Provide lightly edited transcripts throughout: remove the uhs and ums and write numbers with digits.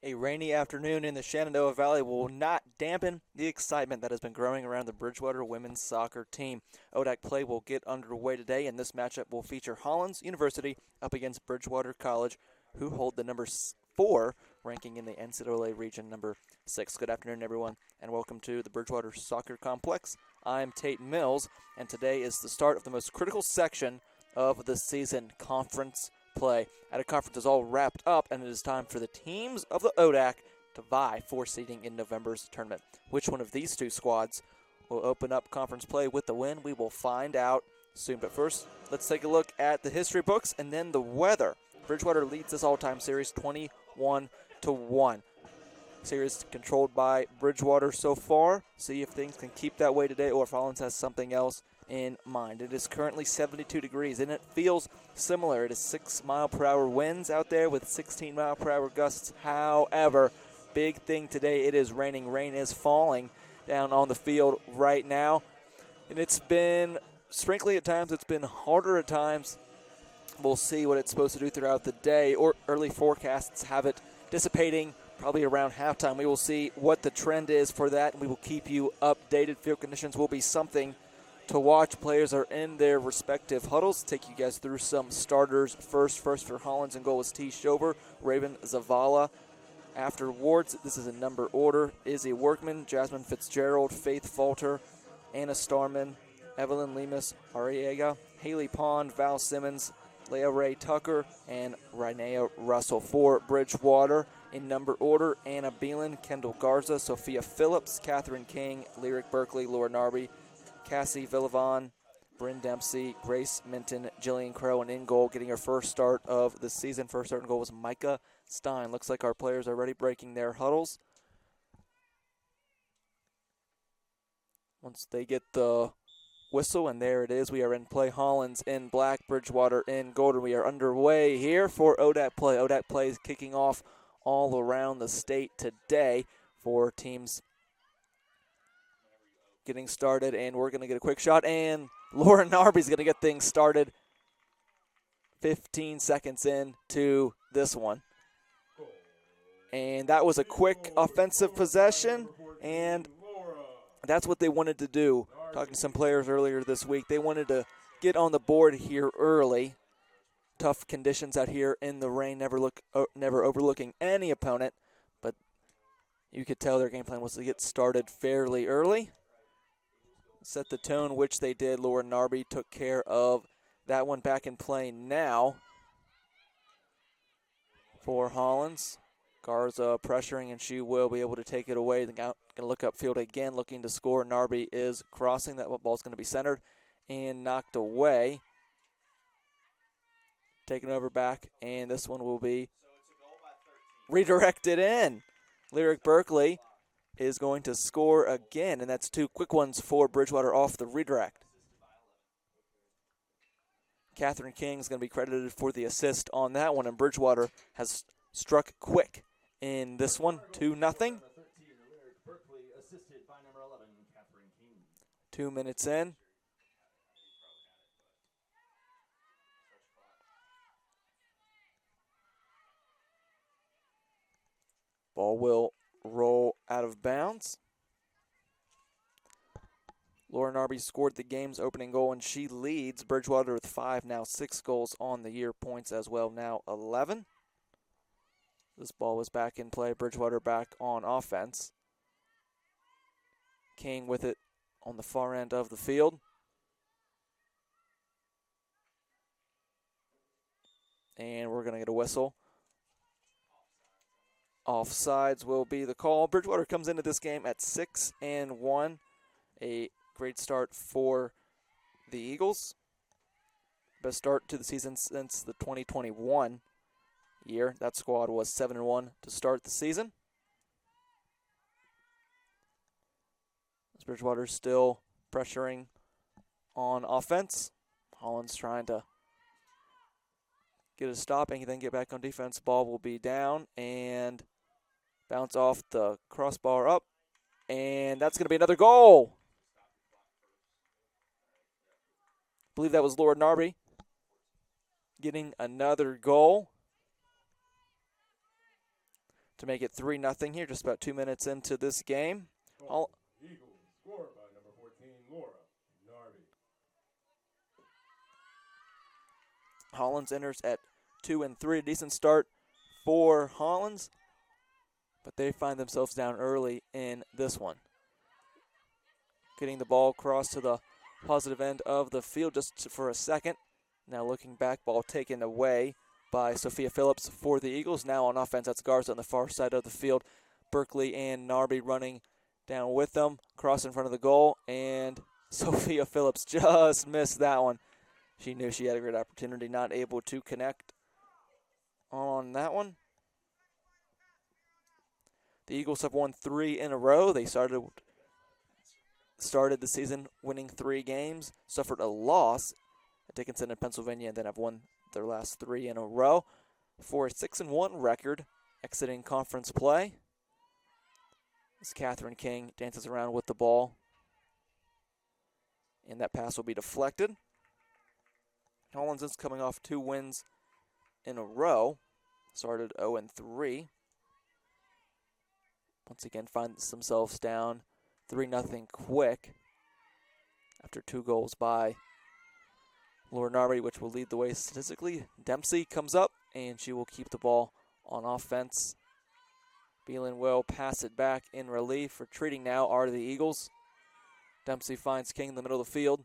A rainy afternoon in the Shenandoah Valley will not dampen the excitement that has been growing around the Bridgewater women's soccer team. ODAC play will get underway today, and this matchup will feature Hollins University up against Bridgewater College, who hold the number 4 ranking in the NCAA region number 6. Good afternoon, everyone, and welcome to the Bridgewater Soccer Complex. I'm Tate Mills, and today is the start of the most critical section of the season, conference play. At a conference is all wrapped up, and it is time for the teams of the ODAC to vie for seeding in November's tournament. Which one of these two squads will open up conference play with the win? We will find out soon. But first, let's take a look at the history books and then the weather. Bridgewater leads this all-time series 21-1. Series controlled by Bridgewater so far. See if things can keep that way today or if Hollins has something else in mind. It is currently 72 degrees, and it feels similar. It is 6-mile-per-hour winds out there with 16-mile-per-hour gusts. However, big thing today, it is raining. Rain is falling down on the field right now, and it's been sprinkly at times. It's been harder at times. We'll see what it's supposed to do throughout the day, or early forecasts have it dissipating probably around halftime. We will see what the trend is for that, and we will keep you updated. Field conditions will be something to watch. Players are in their respective huddles. Take you guys through some starters first. First for Hollins in goal is T. Shover, Raven Zavala. Afterwards, this is in number order: Izzy Workman, Jasmine Fitzgerald, Faith Falter, Anna Starman, Evelyn Lemus Arriaga, Haley Pond, Val Simmons, Leah Ray Tucker, and Rynea Russell. For Bridgewater, in number order: Anna Beelan, Kendall Garza, Sophia Phillips, Catherine King, Lyric Berkeley, Laura Narby, Cassie Villavon, Bryn Dempsey, Grace Minton, Jillian Crow, and in goal, getting her first start of the season. First start in goal was Micah Stein. Looks like our players are already breaking their huddles. Once they get the whistle, and there it is, we are in play. Hollins in black, Bridgewater in gold, and we are underway here for ODAC play. ODAC play is kicking off all around the state today for teams getting started, and we're going to get a quick shot, and Laura Narby's going to get things started 15 seconds into this one. And that was a quick offensive possession, and that's what they wanted to do. Talking to some players earlier this week, they wanted to get on the board here early. Tough conditions out here in the rain, never overlooking any opponent, but you could tell their game plan was to get started fairly early. Set the tone, which they did. Laura Narby took care of that one. Back in play now for Hollins. Garza pressuring, and she will be able to take it away. They're going to look upfield again, looking to score. Narby is crossing. That ball's going to be centered and knocked away. Taken over back, and this one will be redirected in. Lyric Berkeley is going to score again, and that's 2 quick ones for Bridgewater off the redirect. Catherine King is going to be credited for the assist on that one, and Bridgewater has struck quick in this one, 2-0. 2 minutes in. Ball will roll out of bounds. Laura Narby scored the game's opening goal, and she leads Bridgewater with 5, now 6 goals on the year. Points as well, now 11. This ball was back in play. Bridgewater back on offense. King with it on the far end of the field. And we're going to get a whistle. Offsides will be the call. Bridgewater comes into this game at 6-1. A great start for the Eagles. Best start to the season since the 2021 year. That squad was 7-1 to start the season. As Bridgewater still pressuring on offense. Hollins trying to get a stop and then get back on defense. Ball will be down and bounce off the crossbar up. And that's going to be another goal. I believe that was Laura Narby getting another goal. to make it 3-0 here, just about 2 minutes into this game. Eagles score by number 14, Laura Narby. Hollins enters at 2-3, a decent start for Hollins, but they find themselves down early in this one. Getting the ball across to the positive end of the field just for a second. Now looking back, ball taken away by Sophia Phillips for the Eagles. Now on offense, that's Garza on the far side of the field. Berkeley and Narby running down with them. Cross in front of the goal, and Sophia Phillips just missed that one. She knew she had a great opportunity, not able to connect on that one. The Eagles have won 3 in a row. They started the season winning 3 games, suffered a loss at Dickinson in Pennsylvania, and then have won their last 3 in a row for a 6-1 record exiting conference play. As Catherine King dances around with the ball, and that pass will be deflected. Hollins is coming off 2 wins in a row, started 0-3. Once again, finds themselves down 3-0 quick after 2 goals by Laura Narby, which will lead the way statistically. Dempsey comes up, and she will keep the ball on offense. Beelan will pass it back in relief. Retreating now are the Eagles. Dempsey finds King in the middle of the field.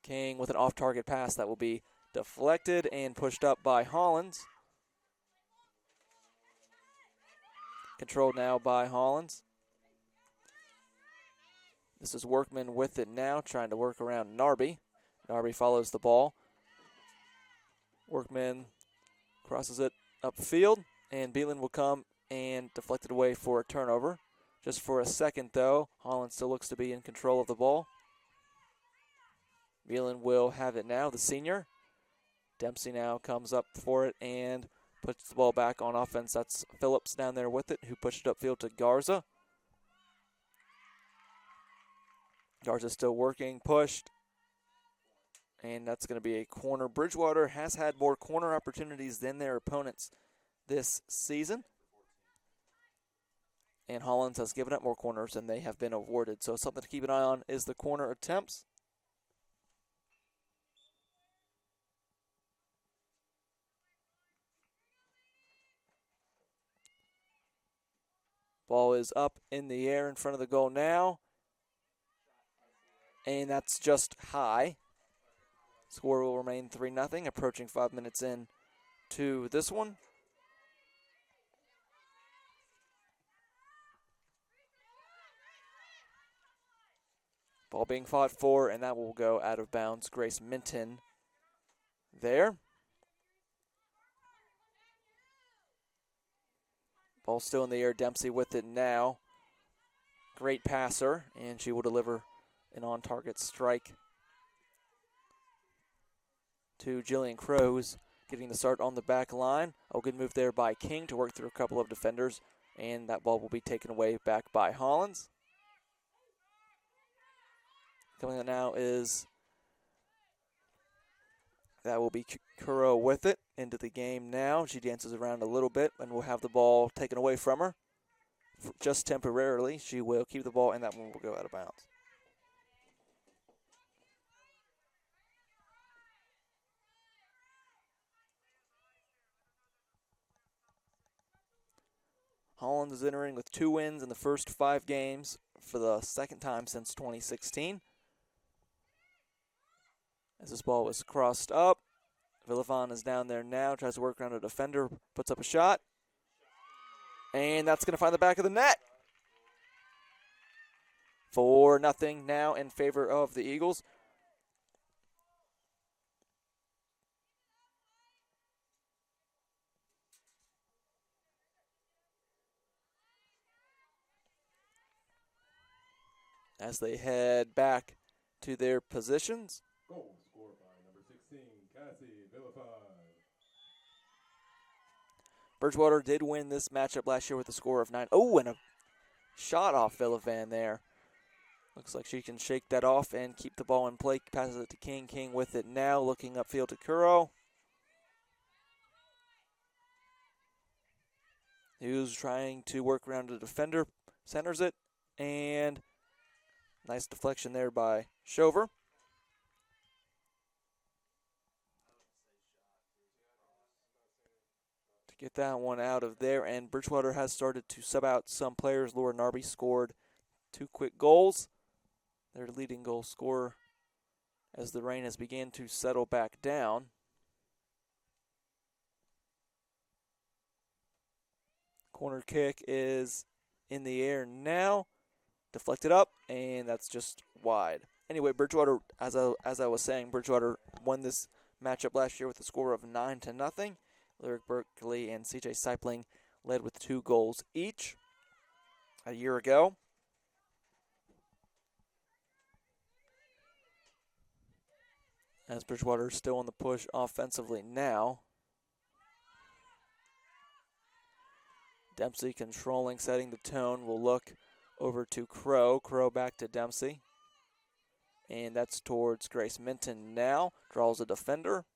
King with an off-target pass that will be deflected and pushed up by Hollins. Controlled now by Hollins. This is Workman with it now, trying to work around Narby. Narby follows the ball. Workman crosses it upfield, and Beelan will come and deflect it away for a turnover. Just for a second, though, Hollins still looks to be in control of the ball. Beelan will have it now, the senior. Dempsey now comes up for it and puts the ball back on offense. That's Phillips down there with it, who pushed it upfield to Garza. Garza still working, pushed. And that's going to be a corner. Bridgewater has had more corner opportunities than their opponents this season. And Hollins has given up more corners than they have been awarded. So something to keep an eye on is the corner attempts. Ball is up in the air in front of the goal now. And that's just high. Score will remain 3-0, approaching 5 minutes in to this one. Ball being fought for, and that will go out of bounds. Grace Minton there. Ball still in the air. Dempsey with it now. Great passer, and she will deliver an on-target strike to Jillian Crows, getting the start on the back line. A good move there by King to work through a couple of defenders, and that ball will be taken away back by Hollins. Coming up now is, that will be Kuro with it into the game now. She dances around a little bit and will have the ball taken away from her. Just temporarily, she will keep the ball, and that one will go out of bounds. Hollins is entering with 2 wins in the first 5 games for the second time since 2016. As this ball was crossed up, Villafan is down there now, tries to work around a defender, puts up a shot. And that's going to find the back of the net. 4-0 now in favor of the Eagles. As they head back to their positions. Goal scored by number 16, Cassie Villafan. Bridgewater did win this matchup last year with a score of 9. Oh, and a shot off Villafan there. Looks like she can shake that off and keep the ball in play. Passes it to King. King with it now, looking upfield to Kuro. who's trying to work around the defender, centers it, and nice deflection there by Shover. To get that one out of there, and Bridgewater has started to sub out some players. Laura Narby scored 2 quick goals. Their leading goal scorer as the rain has begun to settle back down. Corner kick is in the air now. Deflected up, and that's just wide. Anyway, Bridgewater, as I was saying, Bridgewater won this matchup last year with a score of 9-0. Lyric Berkeley and CJ Seipling led with 2 goals each a year ago. As Bridgewater is still on the push offensively now. Dempsey controlling, setting the tone. Will look over to Crow. Crow back to Dempsey. And that's towards Grace Minton now. Draws a defender.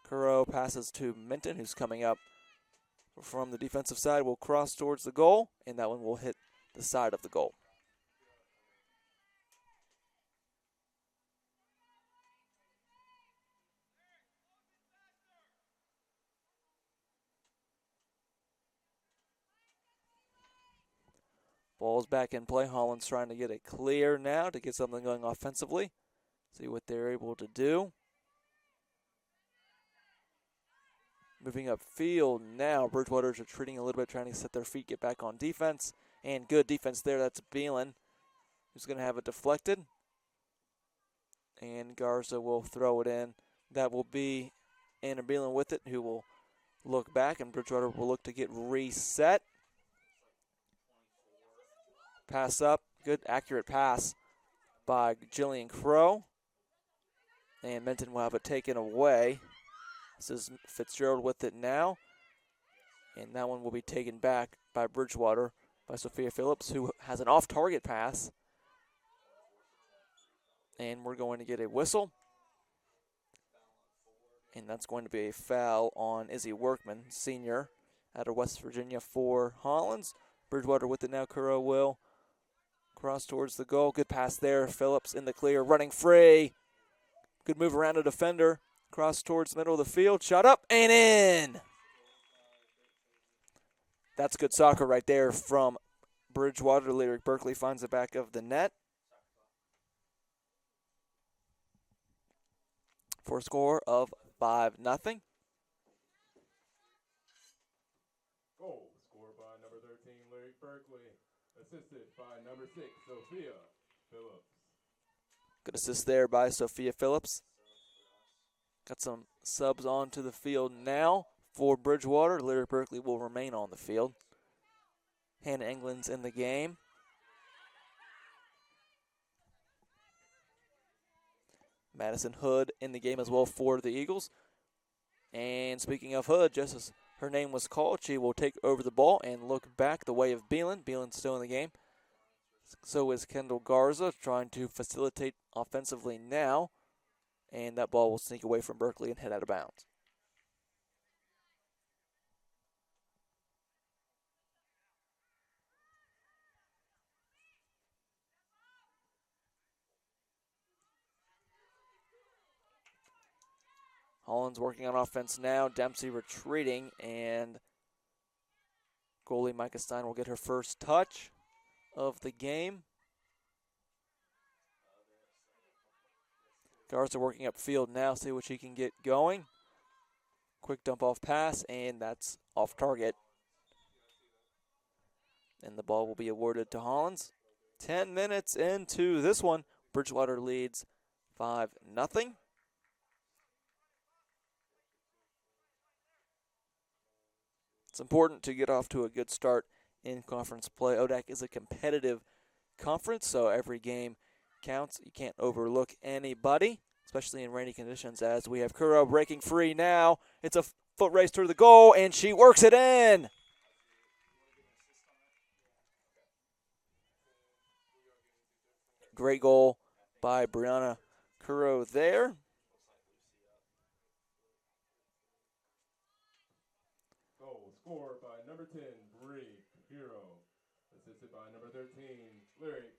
Crow passes to Minton, who's coming up from the defensive side. Will cross towards the goal, and that one will hit the side of the goal. Ball's back in play. Hollins trying to get it clear now to get something going offensively. See what they're able to do. Moving upfield now. Bridgewater's retreating a little bit, trying to set their feet, get back on defense. And good defense there. That's Beelan, who's going to have it deflected. And Garza will throw it in. That will be Anna Beelan with it, who will look back, and Bridgewater will look to get reset. Pass up. Good, accurate pass by Jillian Crow. And Minton will have it taken away. This is Fitzgerald with it now. And that one will be taken back by Bridgewater, by Sophia Phillips, who has an off-target pass. And we're going to get a whistle. And that's going to be a foul on Izzy Workman, senior, out of West Virginia for Hollins. Bridgewater with it now. Crow will cross towards the goal. Good pass there. Phillips in the clear, running free. Good move around a defender. Cross towards the middle of the field. Shot up and in. That's good soccer right there from Bridgewater. Lyric Berkeley finds the back of the net for a score of 5-0. Goal scored by number 13, Lyric Berkeley. Assisted by number 6, Sophia Phillips. Good assist there by Sophia Phillips. Got some subs onto the field now for Bridgewater. Lyric Berkeley will remain on the field. Hannah England's in the game. Madison Hood in the game as well for the Eagles. And speaking of Hood, just as her name was called, she will take over the ball and look back the way of Beelan. Beelan's still in the game. So is Kendall Garza, trying to facilitate offensively now. And that ball will sneak away from Berkeley and head out of bounds. Hollins working on offense now. Dempsey retreating, and goalie Micah Stein will get her first touch of the game. Garza working upfield now, see what she can get going. Quick dump off pass, and that's off target. And the ball will be awarded to Hollins. 10 minutes into this one, Bridgewater leads 5-0. It's important to get off to a good start in conference play. ODAC is a competitive conference, so every game counts. You can't overlook anybody, especially in rainy conditions, as we have Kuro breaking free now. It's a foot race toward the goal, and she works it in. Great goal by Brianna Kuro there. 10, Bree Hero. Assisted by number 13, Lyric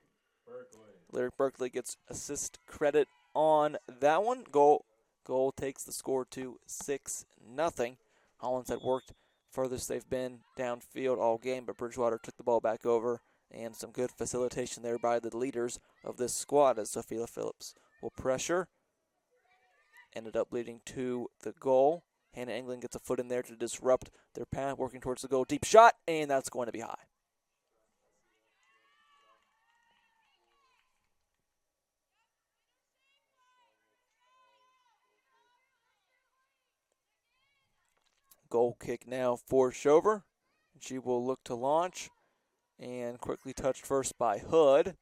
Berkeley. Lyric Berkeley gets assist credit on that one. Goal takes the score to 6-0. Hollins had worked furthest they've been downfield all game, but Bridgewater took the ball back over, and some good facilitation there by the leaders of this squad as Sophia Phillips will pressure. Ended up leading to the goal. Hannah England gets a foot in there to disrupt their path, working towards the goal. Deep shot, and that's going to be high. Goal kick now for Shover. She will look to launch, and quickly touched first by Hood.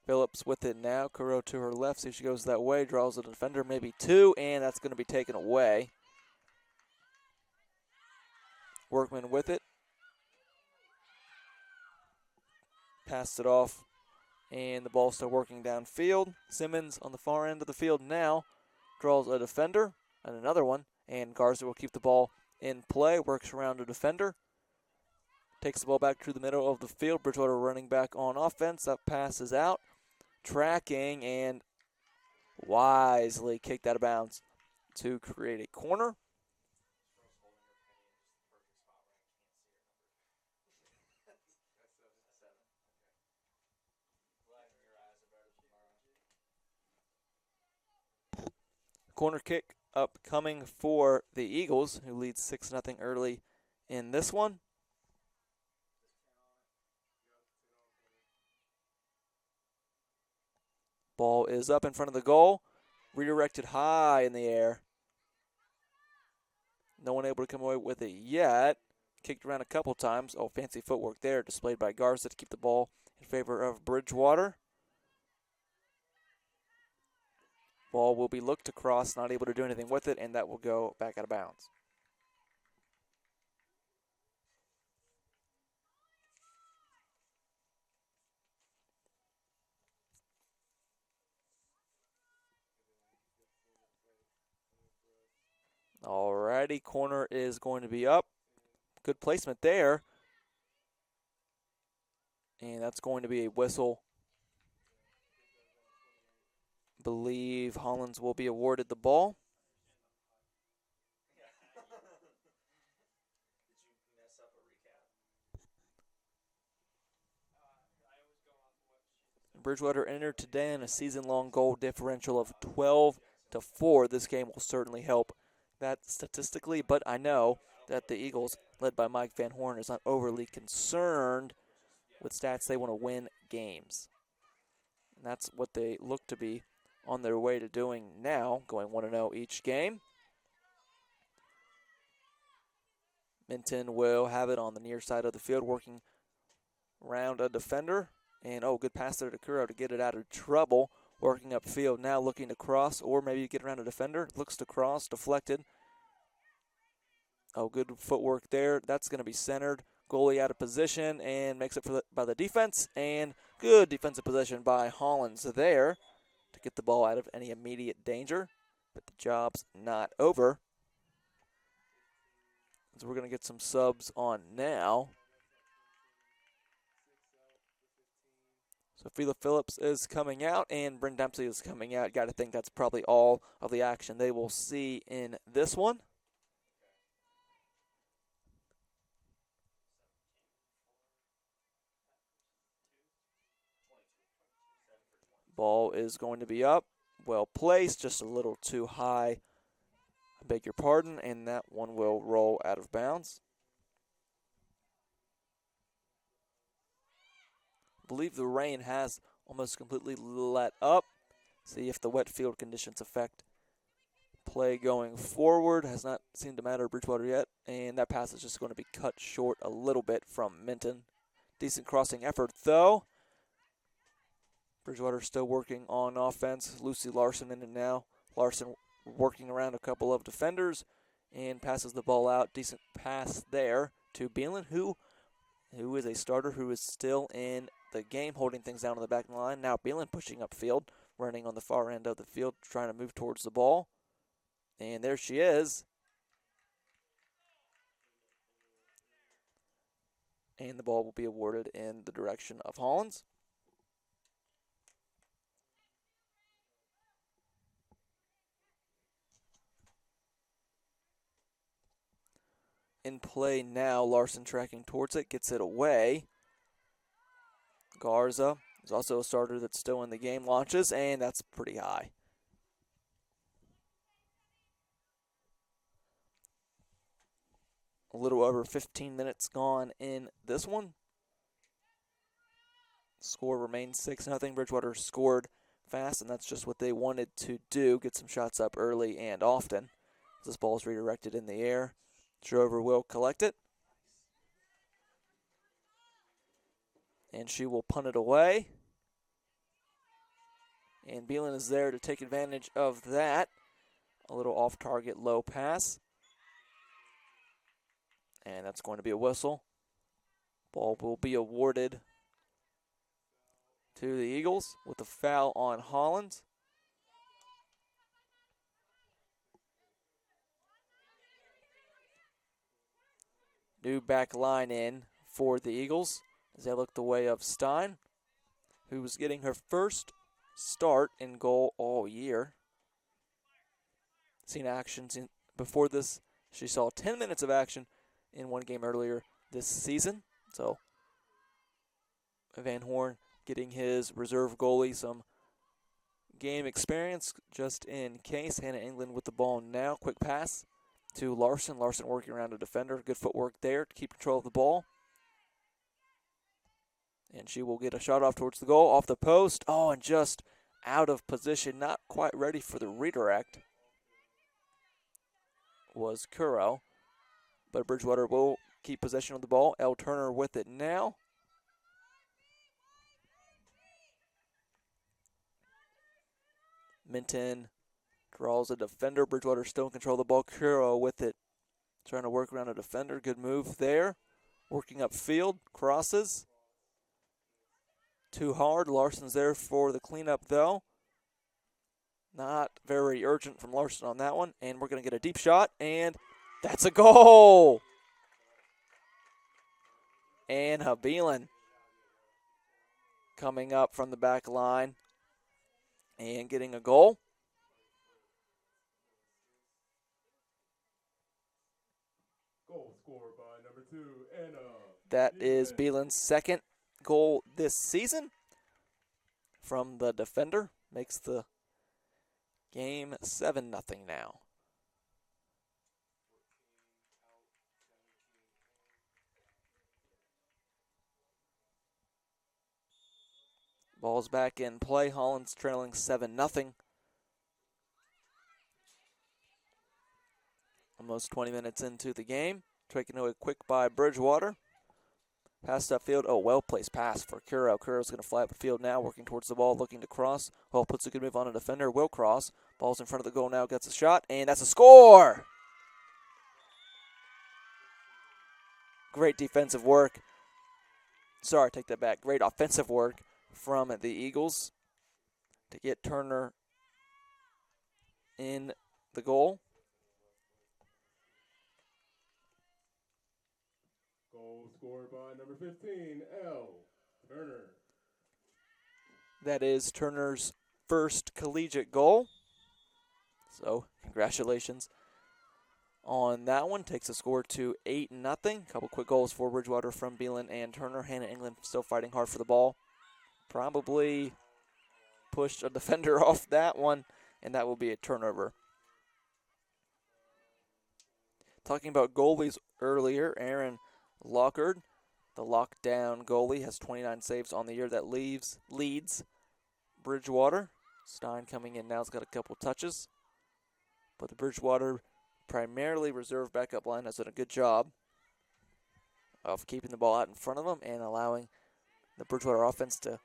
Phillips with it now. Kuro to her left. See if she goes that way. Draws a defender, maybe two, and that's going to be taken away. Workman with it. Passed it off, and the ball still working downfield. Simmons on the far end of the field now. Draws a defender, and another one, and Garza will keep the ball in play. Works around a defender. Takes the ball back to the middle of the field. Bridgewater running back on offense. That passes out. Tracking and wisely kicked out of bounds to create a corner. Corner kick upcoming for the Eagles, who lead 6-0 early in this one. Ball is up in front of the goal. Redirected high in the air. No one able to come away with it yet. Kicked around a couple times. Oh, fancy footwork there displayed by Garza to keep the ball in favor of Bridgewater. Ball will be looked across, not able to do anything with it, and that will go back out of bounds. Alrighty, corner is going to be up. Good placement there. And that's going to be a whistle. Believe Hollins will be awarded the ball. Bridgewater entered today in a season-long goal differential of 12-4. This game will certainly help that statistically, but I know that the Eagles, led by Mike Van Horn, is not overly concerned with stats. They want to win games. And that's what they look to be on their way to doing now, going 1-0 each game. Minton will have it on the near side of the field, working around a defender. And, good pass there to Kuro to get it out of trouble. Working upfield now, looking to cross, or maybe get around a defender. Looks to cross, deflected. Good footwork there. That's going to be centered. Goalie out of position and makes it by the defense. And good defensive possession by Hollins there to get the ball out of any immediate danger. But the job's not over. So we're going to get some subs on now. Sophia Phillips is coming out, and Bryn Dempsey is coming out. Got to think that's probably all of the action they will see in this one. Ball is going to be up. Well placed, just a little too high. I beg your pardon, and that one will roll out of bounds. I believe the rain has almost completely let up. See if the wet field conditions affect play going forward. Has not seemed to matter to Bridgewater yet. And that pass is just going to be cut short a little bit from Minton. Decent crossing effort, though. Bridgewater still working on offense. Lucy Larson in it now. Larson working around a couple of defenders and passes the ball out. Decent pass there to Beelan, who is a starter who is still in the game, holding things down on the back line. Now Beelan pushing upfield, running on the far end of the field, trying to move towards the ball. And there she is. And the ball will be awarded in the direction of Hollins. In play now, Larson tracking towards it, gets it away. Garza is also a starter that's still in the game, launches, and that's pretty high. A little over 15 minutes gone in this one. Score remains 6-0. Bridgewater scored fast, and that's just what they wanted to do, get some shots up early and often. This ball is redirected in the air. Drover will collect it. And she will punt it away. And Beelan is there to take advantage of that. A little off-target low pass. And that's going to be a whistle. Ball will be awarded to the Eagles with a foul on Hollins. New back line in for the Eagles as they look the way of Stein, who was getting her first start in goal all year. Seen action before this. She saw 10 minutes of action in one game earlier this season. So Van Horn getting his reserve goalie some game experience just in case. Hannah England with the ball now. Quick pass to Larson. Larson working around a defender. Good footwork there to keep control of the ball. And she will get a shot off towards the goal, off the post. Oh, and just out of position, not quite ready for the redirect was Kuro. But Bridgewater will keep possession of the ball. Elle Turner with it now. Minton draws a defender. Bridgewater still in control of the ball. Kuro with it, trying to work around a defender. Good move there. Working upfield, crosses. Too hard. Larson's there for the cleanup, though. Not very urgent from Larson on that one. And we're going to get a deep shot, and that's a goal! And Beelan coming up from the back line and getting a goal. Goal scored by number 2, Anna. That is Beelan's second goal this season from the defender. Makes the game 7-0 now. Ball's back in play. Hollins trailing 7-0. Almost 20 minutes into the game. Taking away quick by Bridgewater. Pass upfield. Oh, well-placed pass for Kuro. Kuro's going to fly up the field now, working towards the ball, looking to cross. Well, puts a good move on a defender. Will cross. Ball's in front of the goal now. Gets a shot, and that's a score! Great defensive work. Sorry, take that back. Great offensive work from the Eagles to get Turner in the goal. Goal scored by number 15, Elle Turner. That is Turner's first collegiate goal. So, congratulations on that one. Takes the score to 8-0. Couple quick goals for Bridgewater from Beelan and Turner. Hannah England still fighting hard for the ball. Probably pushed a defender off that one, and that will be a turnover. Talking about goalies earlier, Aaron Lockard, the lockdown goalie, has 29 saves on the year. That leads Bridgewater. Stein coming in now has got a couple touches. But the Bridgewater primarily reserve backup line has done a good job of keeping the ball out in front of them and allowing the Bridgewater offense to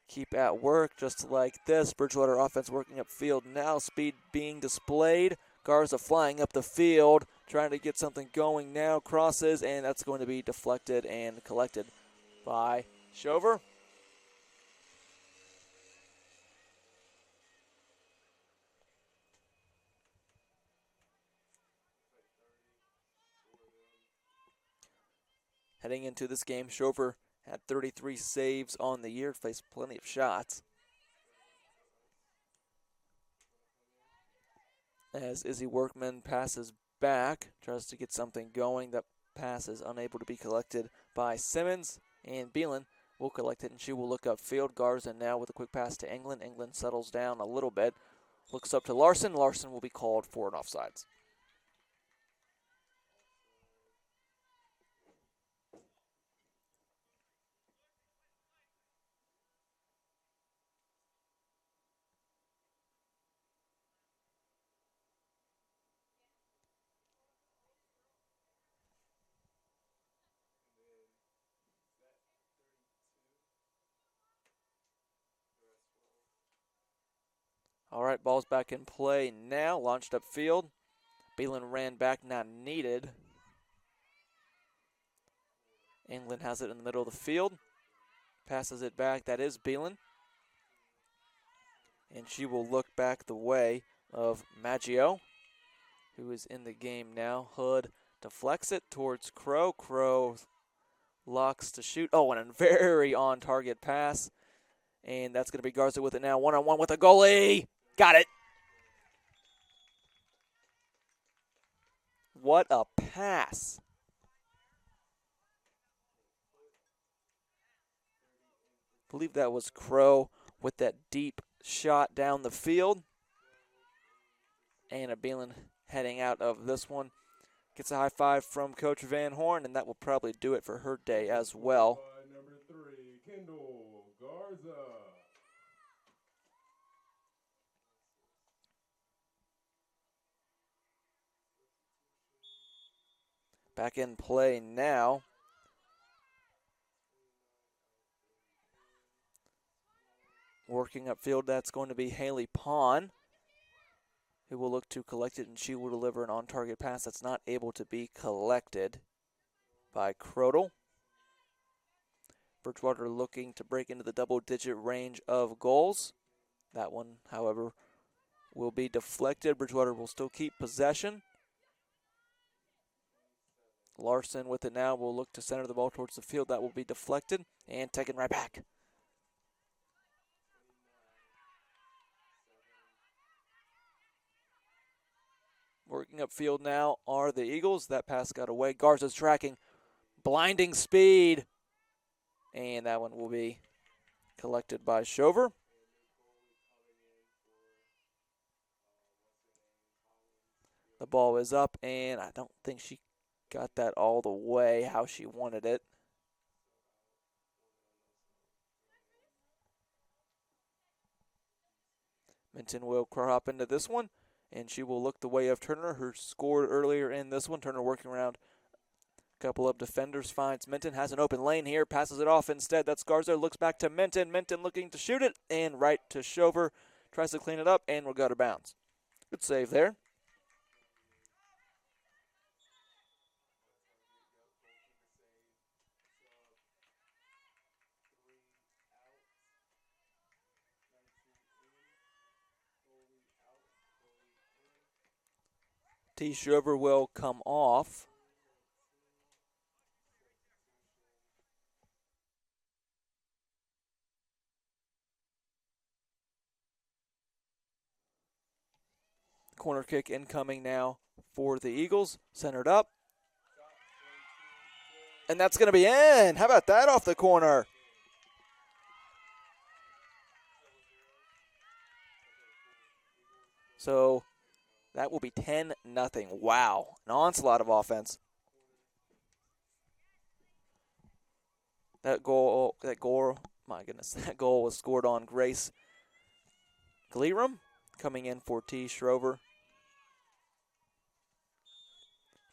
keep at work just like this. Bridgewater offense working upfield now. Speed being displayed. Garza flying up the field, trying to get something going now. Crosses, and that's going to be deflected and collected by Shover. Heading into this game, Shover had 33 saves on the year, faced plenty of shots. As Izzy Workman passes back, tries to get something going. That pass is unable to be collected by Simmons, and Beelan will collect it, and she will look upfield. Garza now with a quick pass to England. England settles down a little bit, looks up to Larson. Larson will be called for an offsides. All right, ball's back in play now. Launched upfield. Beelan ran back, not needed. England has it in the middle of the field. Passes it back. That is Beelan. And she will look back the way of Maggio, who is in the game now. Hood deflects it towards Crow. Crow locks to shoot. Oh, and a very on-target pass. And that's going to be Garza with it now. One-on-one with the goalie. Got it. What a pass. I believe that was Crow with that deep shot down the field. Anna Beelan heading out of this one. Gets a high five from Coach Van Horn, and that will probably do it for her day as well. Number 3, Kendall Garza. Back in play now. Working upfield, that's going to be Haley Pond, who will look to collect it, and she will deliver an on-target pass that's not able to be collected by Crodel. Bridgewater looking to break into the double-digit range of goals. That one, however, will be deflected. Bridgewater will still keep possession. Larson with it now will look to center the ball towards the field. That will be deflected and taken right back. Working upfield now are the Eagles. That pass got away. Garza's tracking. Blinding speed. And that one will be collected by Shover. The ball is up, and I don't think she got that all the way how she wanted it. Minton will crop into this one, and she will look the way of Turner, who scored earlier in this one. Turner working around a couple of defenders, finds Minton, has an open lane here, passes it off instead. That's Garza, looks back to Minton. Minton looking to shoot it, and right to Shover. Tries to clean it up, and will go to bounds. Good save there. T. Shover will come off. Corner kick incoming now for the Eagles. Centered up. And that's going to be in. How about that off the corner? So that will be 10-0. Wow. An onslaught of offense. That goal, my goodness, that goal was scored on Grace Glerum, coming in for T. Schrover.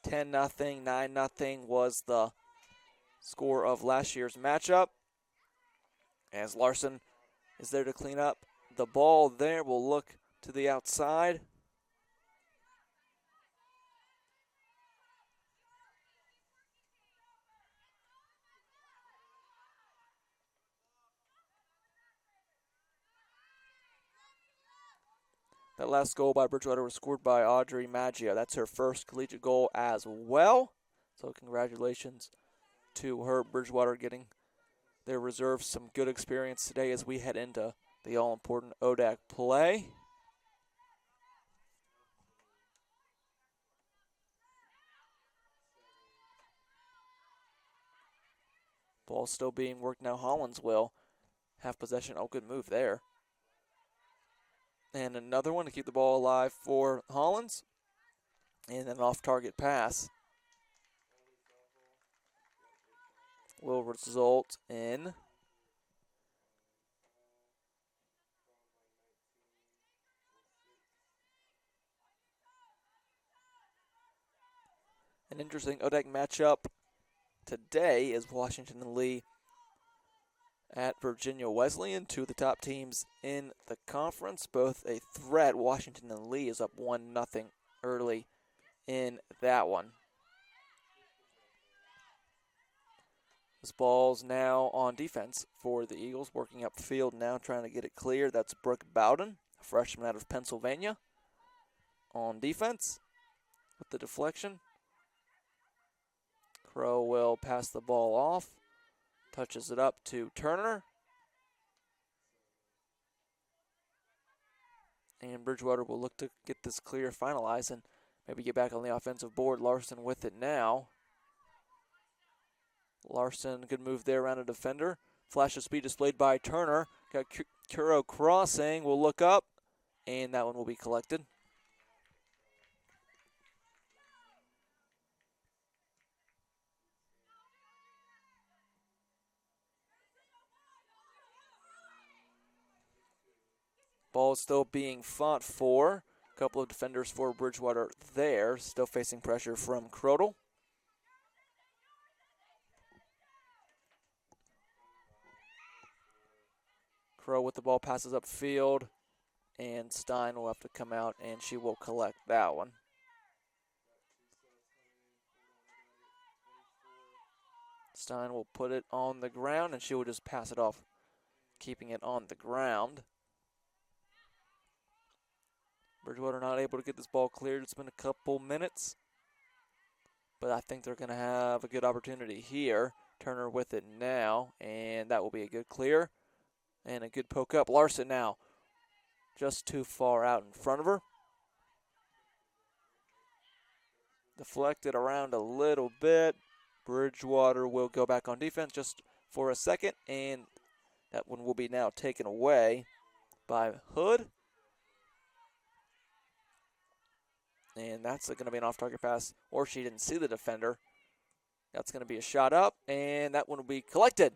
10-0, 9-0 was the score of last year's matchup. As Larson is there to clean up the ball there. We'll look to the outside. That last goal by Bridgewater was scored by Audrey Maggio. That's her first collegiate goal as well. So congratulations to her. Bridgewater getting their reserves some good experience today as we head into the all-important ODAC play. Ball still being worked now. Hollins will have possession. Oh, good move there. And another one to keep the ball alive for Hollins. And an off-target pass will result in an interesting ODAC matchup today is Washington and Lee at Virginia Wesleyan, two of the top teams in the conference. Both a threat. Washington and Lee is up 1-0 early in that one. This ball's now on defense for the Eagles, working up the field now, trying to get it clear. That's Brooke Bowden, a freshman out of Pennsylvania, on defense with the deflection. Crow will pass the ball off, touches it up to Turner. And Bridgewater will look to get this clear, finalized, and maybe get back on the offensive board. Larson with it now. Larson, good move there around a defender. Flash of speed displayed by Turner. Got Curo crossing. Will look up, and that one will be collected. Ball is still being fought for. A couple of defenders for Bridgewater there. Still facing pressure from Crodel. Crow with the ball passes upfield, and Stein will have to come out, and she will collect that one. Stein will put it on the ground, and she will just pass it off, keeping it on the ground. Bridgewater not able to get this ball cleared. It's been a couple minutes, but I think they're going to have a good opportunity here. Turner with it now, and that will be a good clear. And a good poke up. Larson now just too far out in front of her. Deflected around a little bit. Bridgewater will go back on defense just for a second, and that one will be now taken away by Hood. And that's going to be an off-target pass, or she didn't see the defender. That's going to be a shot up, and that one will be collected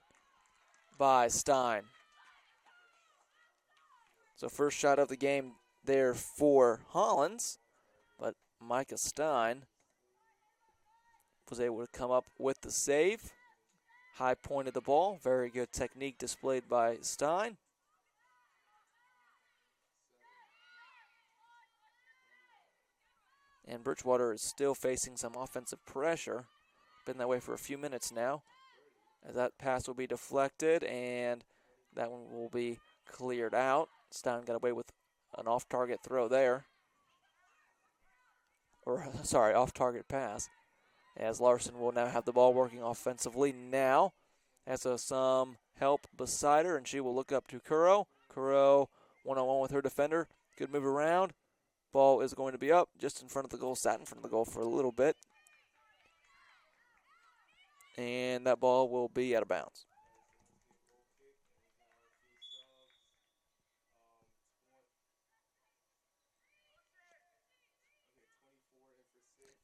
by Stein. So first shot of the game there for Hollins, but Micah Stein was able to come up with the save. High pointed the ball. Very good technique displayed by Stein. And Bridgewater is still facing some offensive pressure. Been that way for a few minutes now. As that pass will be deflected, and that one will be cleared out. Stein got away with an off-target throw there. Off-target pass. As Larson will now have the ball working offensively now. Has some help beside her, and she will look up to Curo. Curo one-on-one with her defender. Good move around. Ball is going to be up just in front of the goal. Sat in front of the goal for a little bit. And that ball will be out of bounds.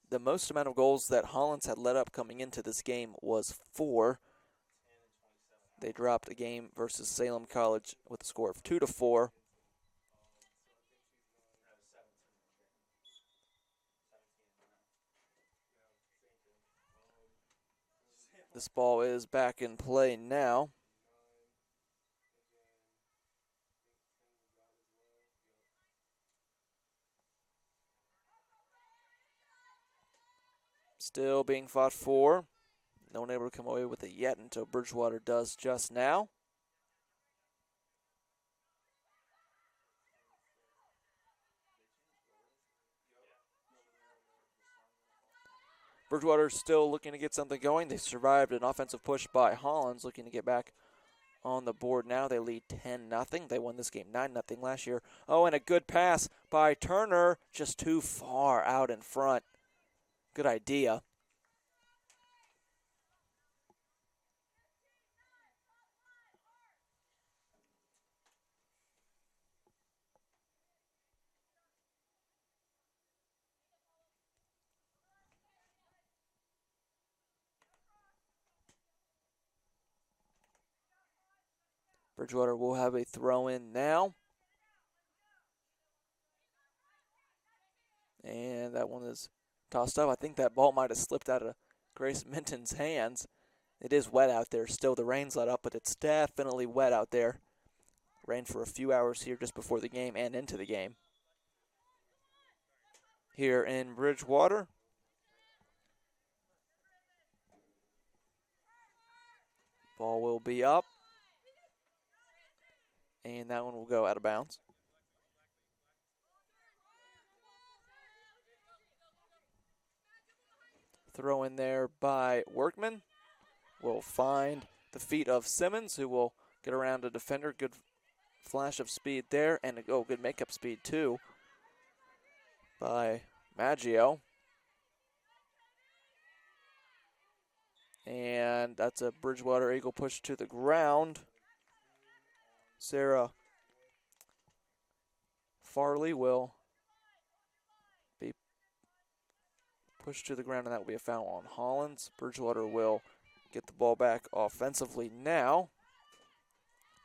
The most amount of goals that Hollins had let up coming into this game was 4. They dropped a game versus Salem College with a score of 2-4. This ball is back in play now. Still being fought for. No one able to come away with it yet until Bridgewater does just now. Bridgewater still looking to get something going. They survived an offensive push by Hollins, looking to get back on the board now. They lead 10-0. They won this game 9-0 last year. Oh, and a good pass by Turner, just too far out in front. Good idea. Bridgewater will have a throw in now. And that one is tossed up. I think that ball might have slipped out of Grace Minton's hands. It is wet out there still. The rain's let up, but it's definitely wet out there. Rained for a few hours here just before the game and into the game. Here in Bridgewater. Ball will be up. And that one will go out of bounds. Throw in there by Workman. Will find the feet of Simmons, who will get around a defender. Good flash of speed there, and good makeup speed too by Maggio. And that's a Bridgewater Eagle push to the ground. Sarah Farley will be pushed to the ground, and that will be a foul on Hollins. Bridgewater will get the ball back offensively now.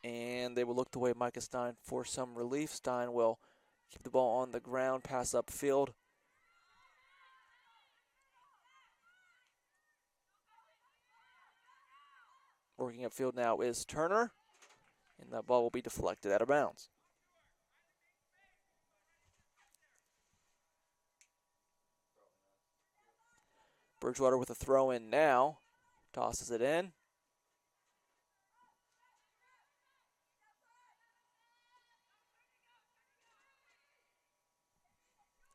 And they will look to way Micah Stein for some relief. Stein will keep the ball on the ground, pass upfield. Working upfield now is Turner. And that ball will be deflected out of bounds. Bridgewater with a throw in now. Tosses it in.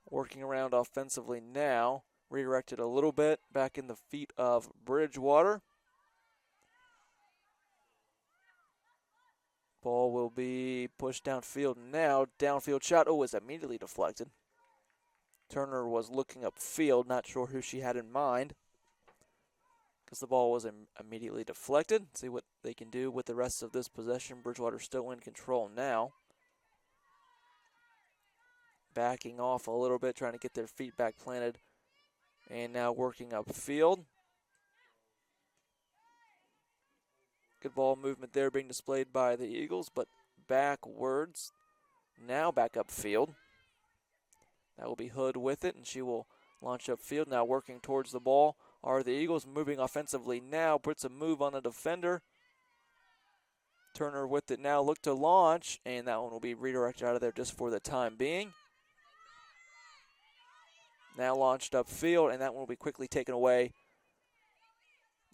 Working around offensively now. Redirected a little bit back in the feet of Bridgewater. Ball will be pushed downfield now. Downfield shot. Oh, is immediately deflected. Turner was looking upfield, not sure who she had in mind, because the ball was immediately deflected. See what they can do with the rest of this possession. Bridgewater still in control now. Backing off a little bit, trying to get their feet back planted. And now working upfield. Good ball movement there being displayed by the Eagles, but backwards. Now back upfield. That will be Hood with it, and she will launch upfield. Now working towards the ball are the Eagles, moving offensively now. Puts a move on the defender. Turner with it now. Look to launch, and that one will be redirected out of there just for the time being. Now launched upfield, and that one will be quickly taken away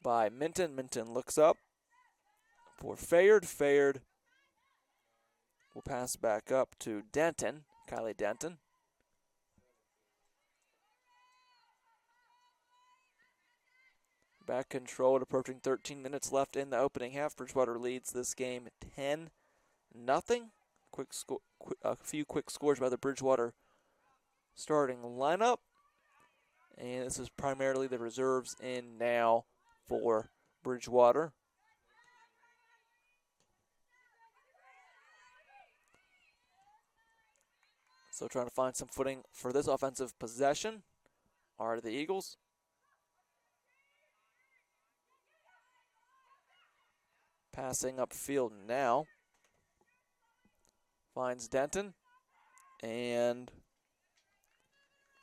by Minton. Minton looks up for Fayard. Fayard will pass back up to Denton, Kylie Denton. Back controlled, approaching 13 minutes left in the opening half. Bridgewater leads this game 10-0. A few quick scores by the Bridgewater starting lineup. And this is primarily the reserves in now for Bridgewater. So trying to find some footing for this offensive possession are the Eagles. Passing upfield now. Finds Denton. And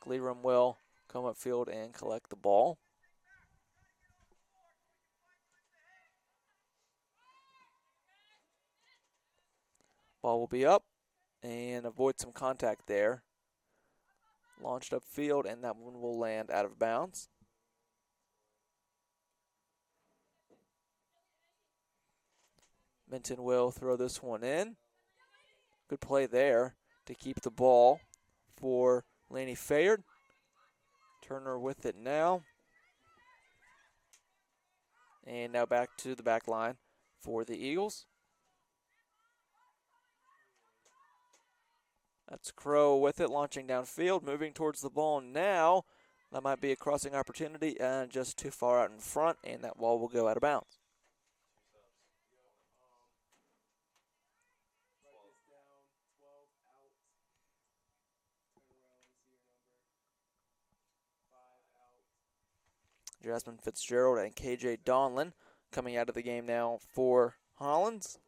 Gleeram will come upfield and collect the ball. Ball will be up and avoid some contact there. Launched upfield, and that one will land out of bounds. Minton will throw this one in. Good play there to keep the ball for Laney Fayard. Turner with it now. And now back to the back line for the Eagles. That's Crow with it, launching downfield, moving towards the ball now. That might be a crossing opportunity and just too far out in front, and that ball will go out of bounds. Jasmine Fitzgerald and KJ Donlin coming out of the game now for Hollins.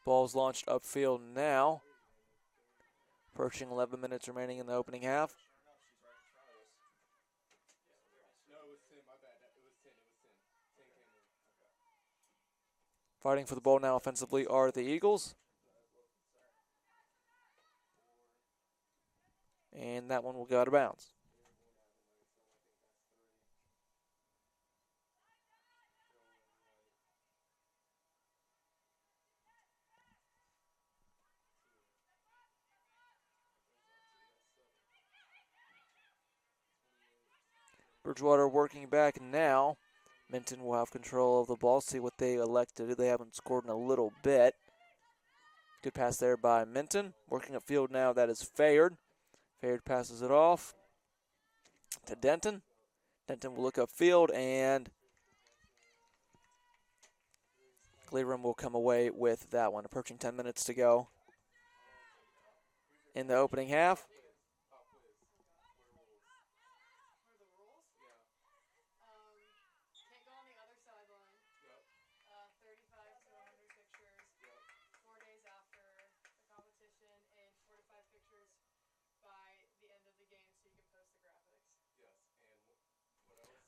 Ball's launched upfield now. Approaching 11 minutes remaining in the opening half. Fighting for the ball now offensively are the Eagles. And that one will go out of bounds. Bridgewater working back now. Minton will have control of the ball. See what they elect to do. They haven't scored in a little bit. Good pass there by Minton. Working upfield now, that is Fayard. Fayard passes it off to Denton. Denton will look upfield, and Glearum will come away with that one. Approaching 10 minutes to go in the opening half.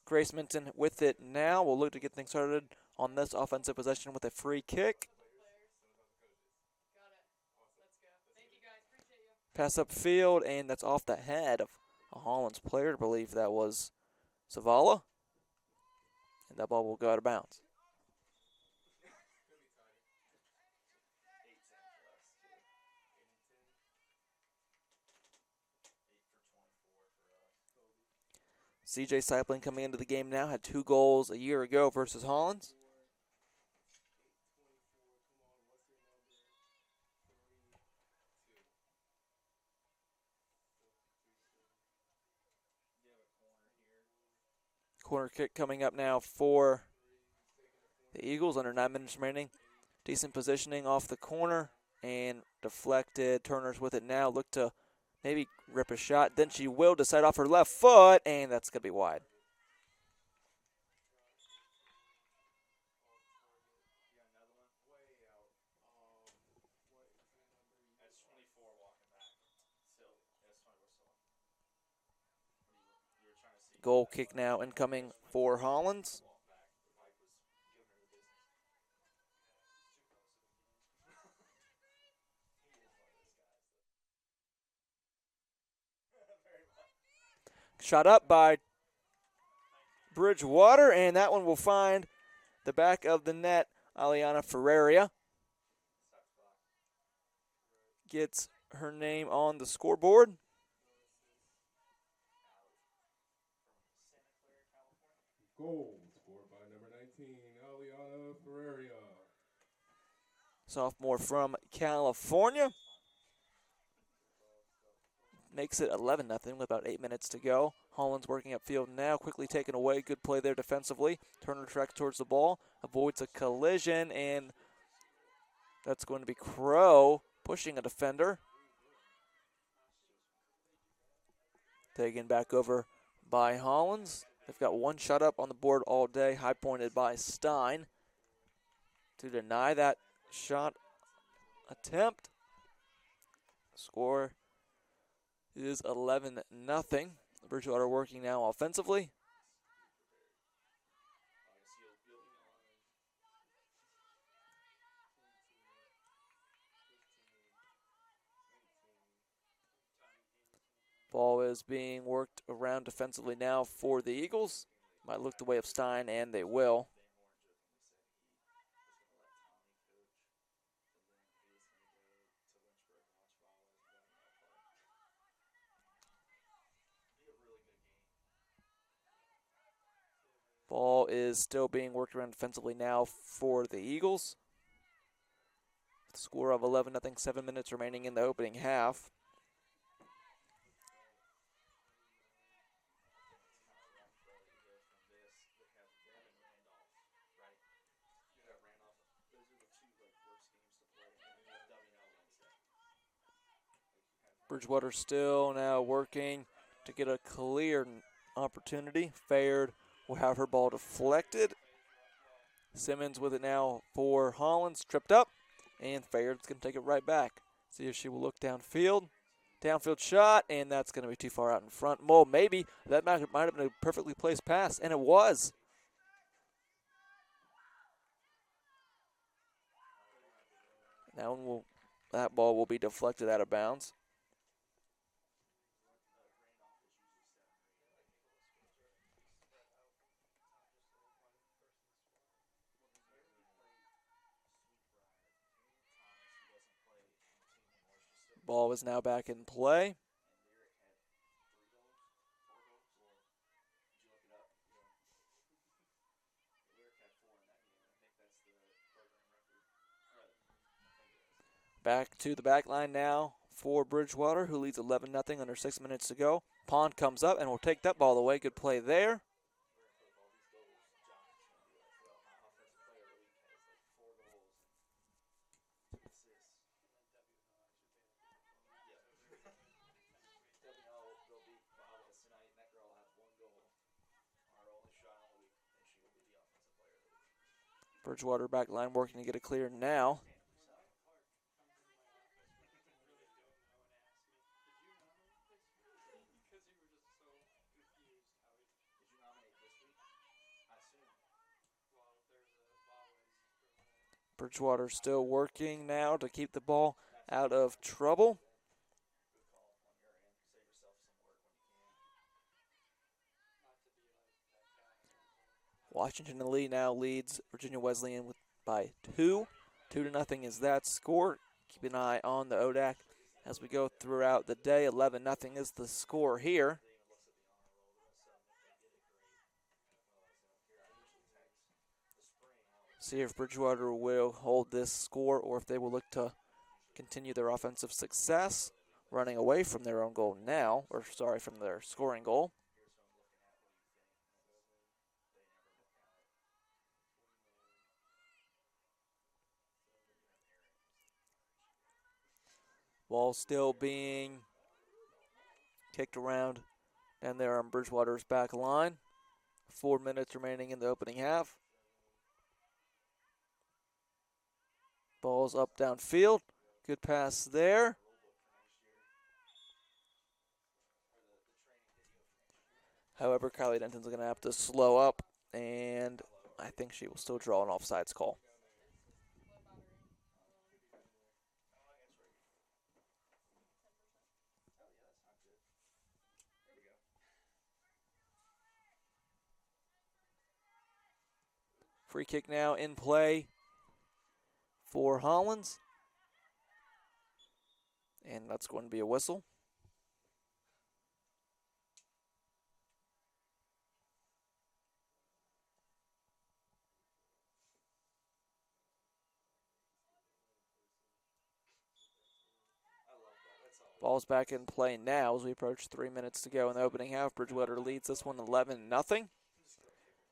Grace Minton with it now. We'll look to get things started on this offensive possession with a free kick. Pass upfield, and that's off the head of a Hollins player. I believe that was Zavala. And that ball will go out of bounds. CJ Sipling coming into the game now, had 2 goals a year ago versus Hollins. Corner kick coming up now for the Eagles, under 9 minutes remaining. Decent positioning off the corner and deflected. Turner's with it now. Look to maybe rip a shot. Then she will decide off her left foot, and that's going to be wide. Goal kick now incoming for Hollins. Shot up by Bridgewater, and that one will find the back of the net. Aliana Ferreira gets her name on the scoreboard. Goal scored by number 19, Aliana Ferreira. Sophomore from California. Makes it 11-0 with about 8 minutes to go. Hollins working upfield now, quickly taken away. Good play there defensively. Turner tracks towards the ball, avoids a collision, and that's going to be Crow pushing a defender. Taken back over by Hollins. They've got 1 shot up on the board all day, high pointed by Stein to deny that shot attempt. Score is 11-0. Bridgewater working now offensively. Ball is being worked around defensively now for the Eagles. Might look the way of Stein, and they will. Ball is still being worked around defensively now for the Eagles. Score of 11-0, 7 minutes remaining in the opening half. Bridgewater still now working to get a clear opportunity. Fayard will have her ball deflected. Simmons with it now for Hollins, tripped up, and Fayard's going to take it right back. See if she will look downfield. Downfield shot, and that's going to be too far out in front. Well, maybe that might have been a perfectly placed pass, and it was. That ball will be deflected out of bounds. Ball is now back in play. Back to the back line now for Bridgewater, who leads 11-0 under 6 minutes to go. Pond comes up and will take that ball away. Good play there. Bridgewater back line working to get it clear now. Bridgewater still working now to keep the ball out of trouble. Washington Lee now leads Virginia Wesleyan by 2. 2-0 is that score. Keep an eye on the ODAC as we go throughout the day. 11-0 is the score here. See if Bridgewater will hold this score or if they will look to continue their offensive success, running away from their own goal now, from their scoring goal. Ball still being kicked around, and they're on Bridgewater's back line. 4 minutes remaining in the opening half. Ball's up downfield. Good pass there. However, Kylie Denton's going to have to slow up, and I think she will still draw an offsides call. Free kick now in play for Hollins. And that's going to be a whistle. Ball's back in play now as we approach 3 minutes to go in the opening half. Bridgewater leads this one 11-0.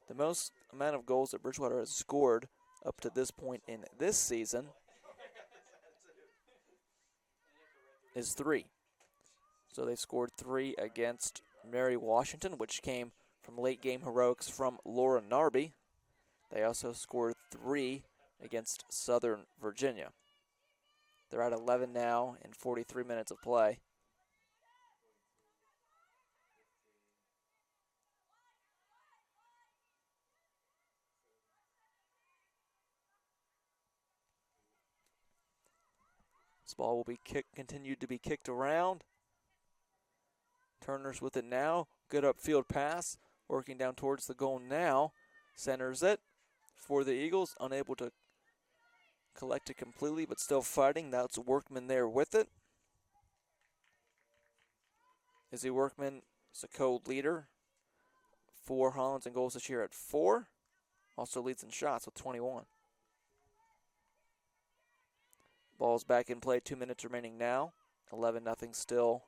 The most amount of goals that Bridgewater has scored up to this point in this season is 3. So they scored 3 against Mary Washington, which came from late game heroics from Laura Narby. They also scored 3 against Southern Virginia. They're at 11 now in 43 minutes of play. This ball will be continued to be kicked around. Turner's with it now. Good upfield pass. Working down towards the goal now. Centers it for the Eagles. Unable to collect it completely, but still fighting. That's Workman there with it. Izzy Workman is a co-leader for Hollins in goals this year at 4. Also leads in shots with 21. Ball's back in play, 2 minutes remaining now. 11-0 still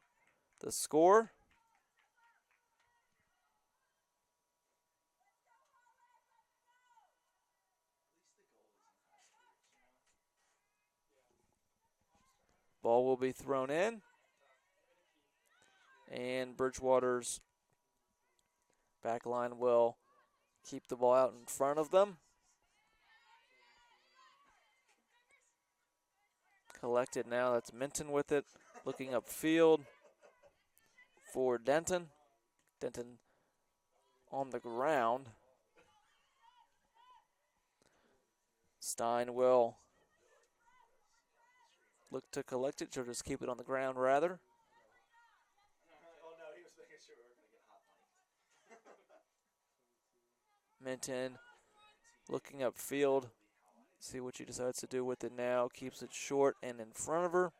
the score. Ball will be thrown in. And Bridgewater's back line will keep the ball out in front of them. Collected now, that's Minton with it. Looking upfield for Denton. Denton on the ground. Stein will look to collect it, or just keep it on the ground rather. Minton looking upfield. See what she decides to do with it now. Keeps it short and in front of her.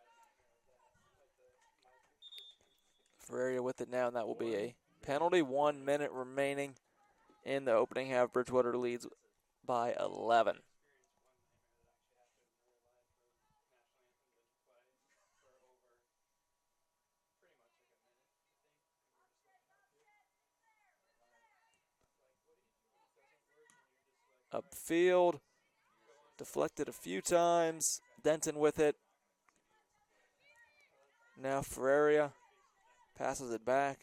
Ferreira with it now, and that will be a penalty. 1 minute remaining in the opening half. Bridgewater leads by 11. Upfield, deflected a few times. Denton with it. Now Ferreira passes it back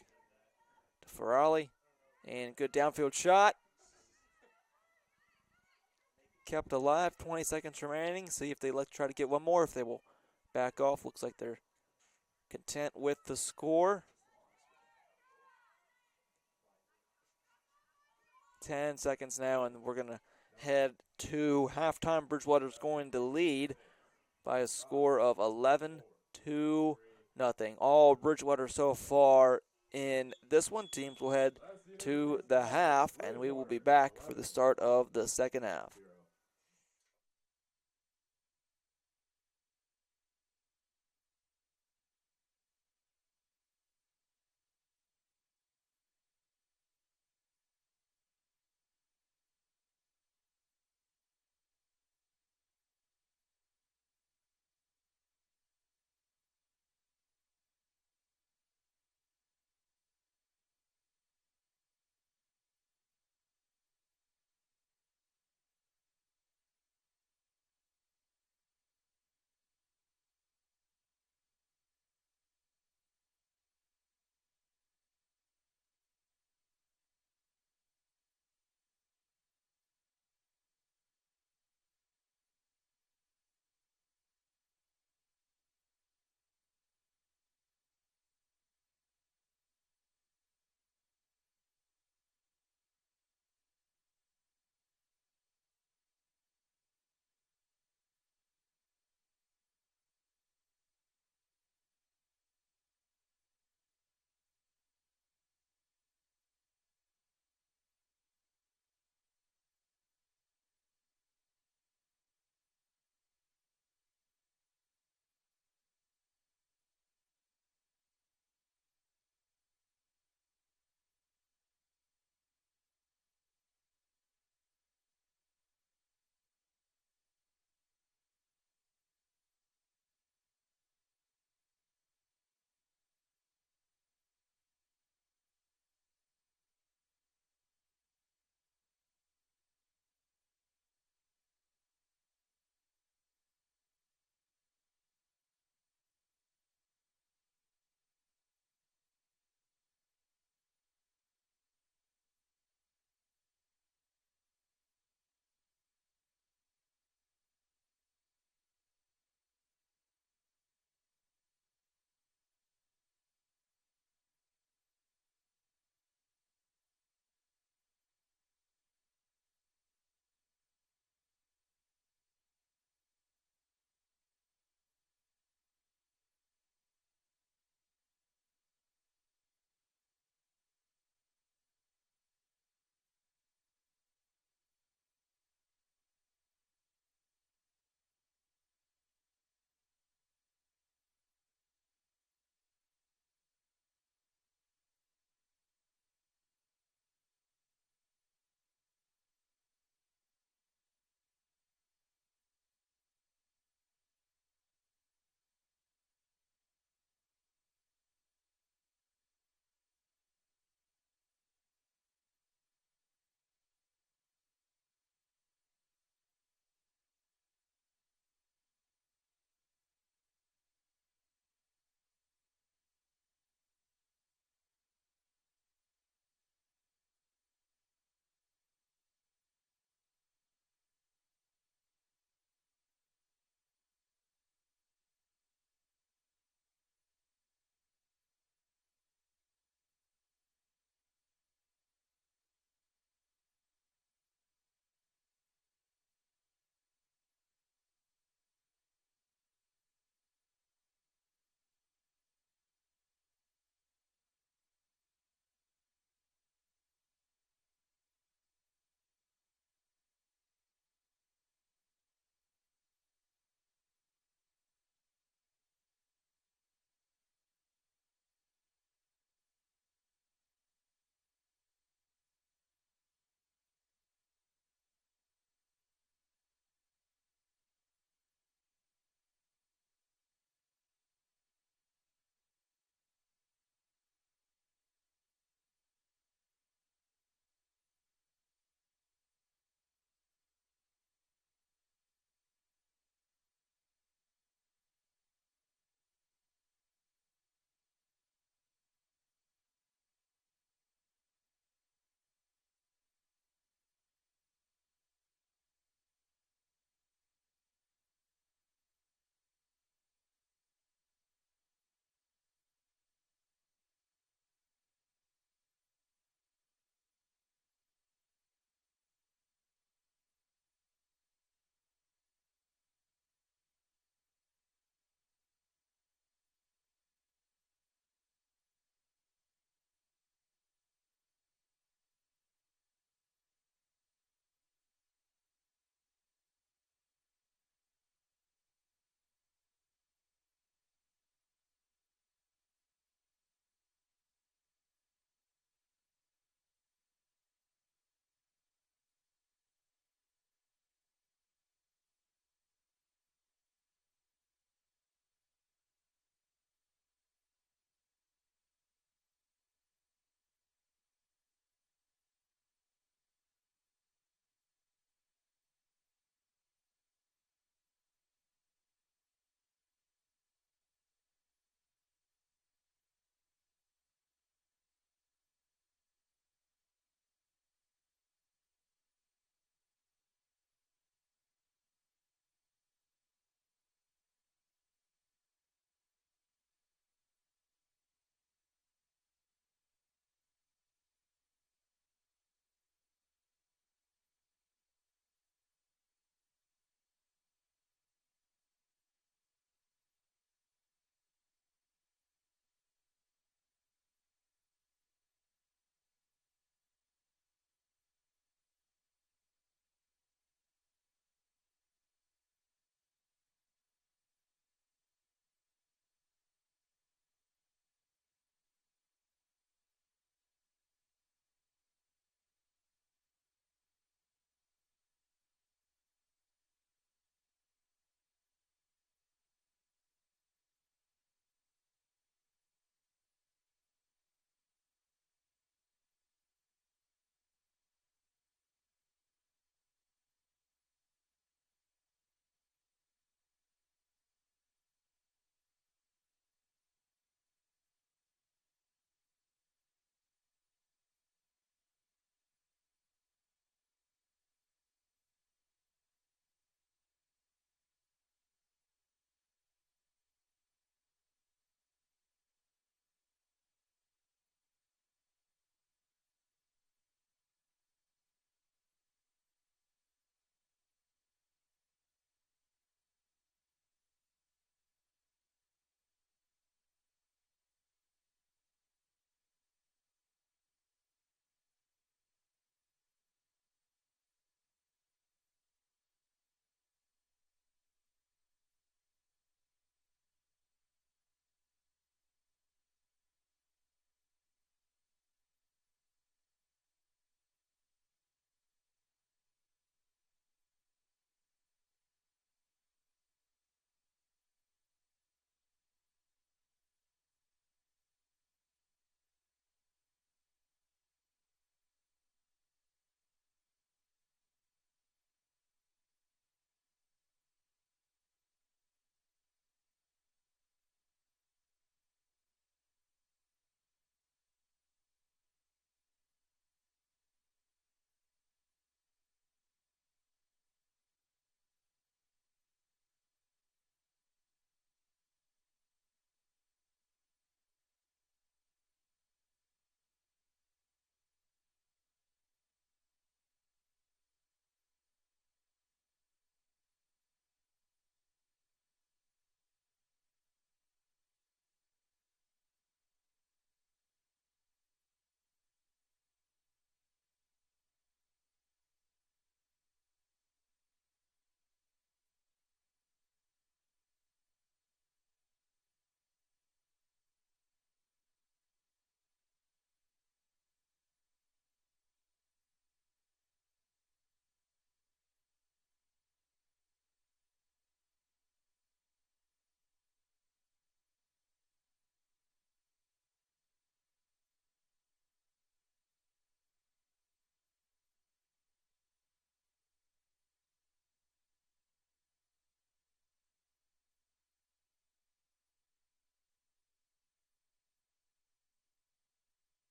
to Ferrali. And good downfield shot. Kept alive, 20 seconds remaining. See if they try to get one more, if they will back off. Looks like they're content with the score. 10 seconds now, and we're going to head to halftime. Bridgewater's going to lead by a score of 11-0. All Bridgewater so far in this one. Teams will head to the half, and we will be back for the start of the second half.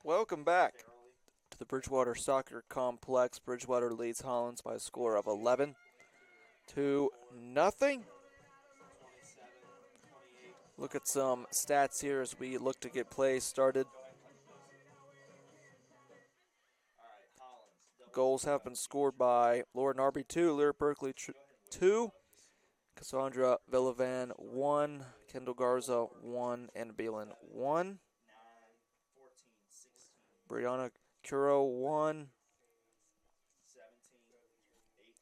Welcome back to the Bridgewater Soccer Complex. Bridgewater leads Hollins by a score of 11 to nothing. Look at some stats here as we look to get play started. Goals have been scored by Laura Narby 2, Lyric Berkeley 2, Cassandra Villavan 1, Kendall Garza 1, and Balin 1. Brianna Curo 1,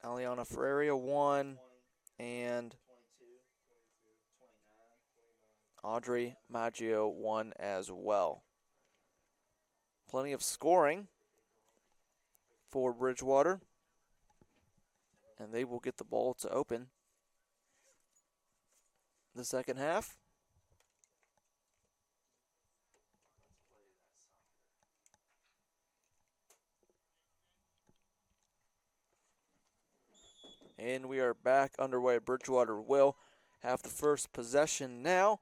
Aliana Ferreira 1, and Audrey Maggio 1 as well. Plenty of scoring for Bridgewater, and they will get the ball to open the second half. And we are back underway. Bridgewater will have the first possession now.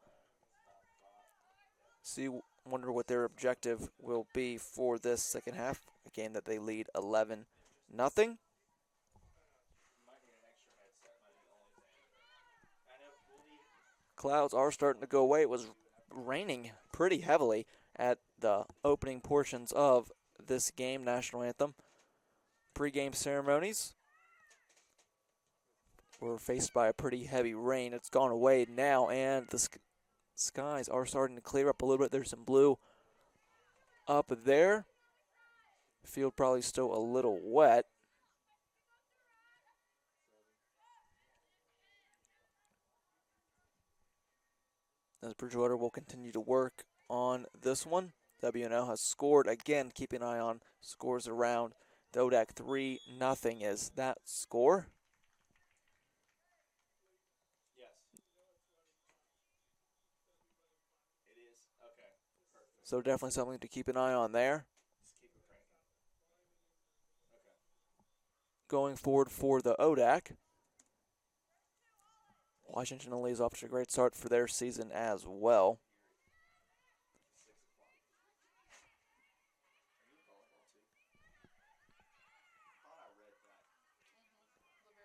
Wonder what their objective will be for this second half, a game that they lead 11-0. Clouds are starting to go away. It was raining pretty heavily at the opening portions of this game, national anthem. Pre-game ceremonies were faced by a pretty heavy rain. It's gone away now, and the skies are starting to clear up a little bit. There's some blue up there. Field probably still a little wet. As Bridgewater will continue to work on this one. WNL has scored again. Keep an eye on scores around. The ODAC 3-0 is that score. So definitely something to keep an eye on there. Going forward for the ODAC, Washington Lee is off to a great start for their season as well.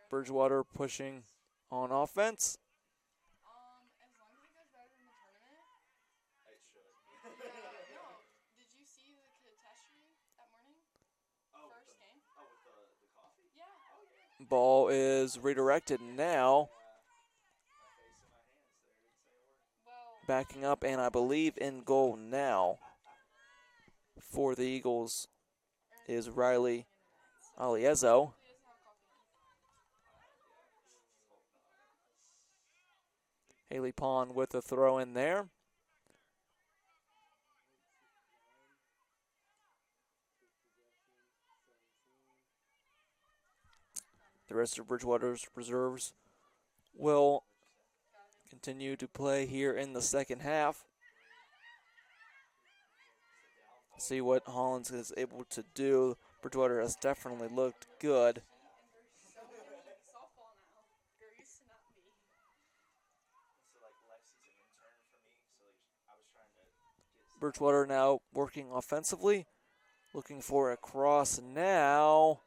Bridgewater pushing on offense. As long as it goes better than the tournament. It should. No. Did you see the catastrophe that morning? First game? Oh, with the coffee? Yeah. Oh, yeah. Ball is redirected now. Backing up, and I believe in goal now for the Eagles is Riley Aliezo. Haley Pond with a throw in there. The rest of Bridgewater's reserves will continue to play here in the second half. See what Hollins is able to do. Bridgewater has definitely looked good. Bridgewater now working offensively, looking for a cross now.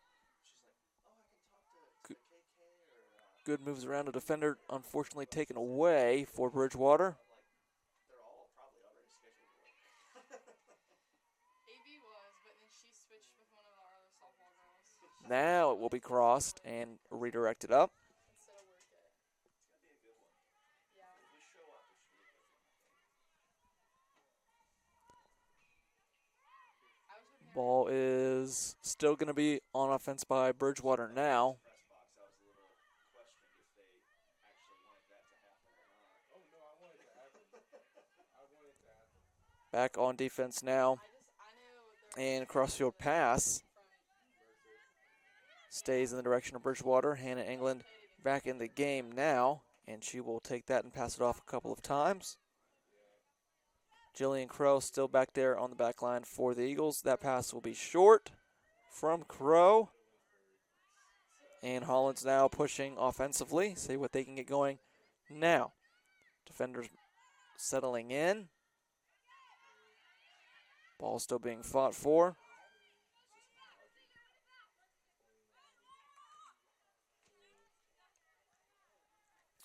Good moves around a defender, unfortunately taken away for Bridgewater. Now it will be crossed and redirected up. Ball is still going to be on offense by Bridgewater now. Back on defense now. And crossfield pass. Stays in the direction of Bridgewater. Hannah England back in the game now. And she will take that and pass it off a couple of times. Jillian Crow still back there on the back line for the Eagles. That pass will be short from Crow. And Hollins now pushing offensively. See what they can get going now. Defenders settling in. Ball still being fought for.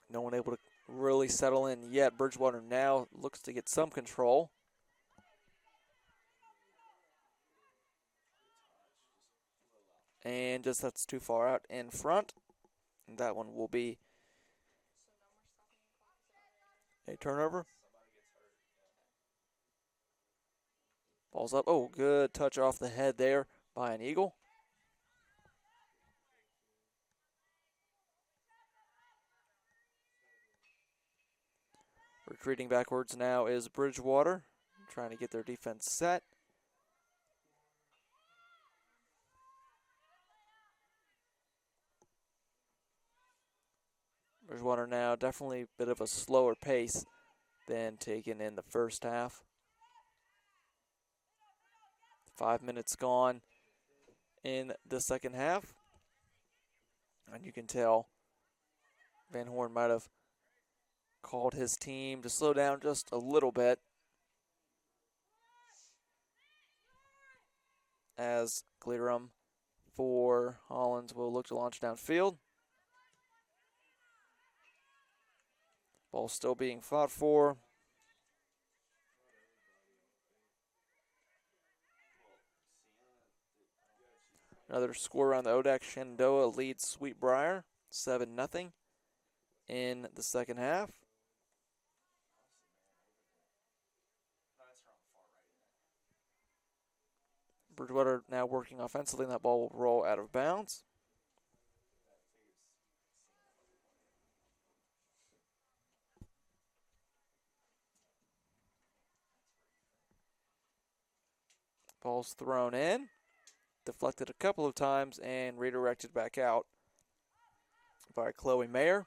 No one able to really settle in yet. Bridgewater now looks to get some control. And just that's too far out in front. And that one will be a turnover. Ball's up. Oh, good touch off the head there by an Eagle. Retreating backwards now is Bridgewater, trying to get their defense set. Bridgewater now definitely a bit of a slower pace than taken in the first half. 5 minutes gone in the second half. And you can tell Van Horn might have called his team to slow down just a little bit as Glerum for Hollins will look to launch downfield. Ball still being fought for. Another score on the ODAC. Shenandoah leads Sweet Briar 7-0 in the second half. Bridgewater now working offensively, and that ball will roll out of bounds. Ball's thrown in, deflected a couple of times, and redirected back out by Chloe Mayer.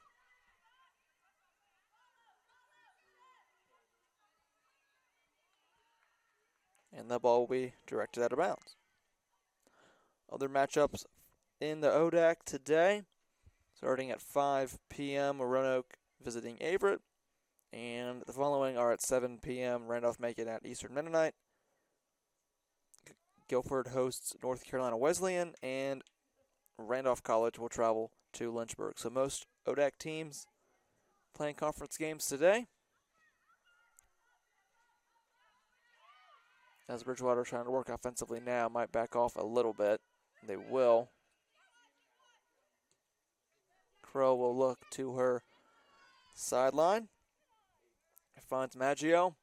And the ball will be directed out of bounds. Other matchups in the ODAC today, starting at 5 p.m., Roanoke visiting Averett. And the following are at 7 p.m., Randolph-Macon at Eastern Mennonite. Guilford hosts North Carolina Wesleyan, and Randolph College will travel to Lynchburg. So most ODAC teams playing conference games today. As Bridgewater trying to work offensively now, might back off a little bit. They will. Crow will look to her sideline. Finds Maggio.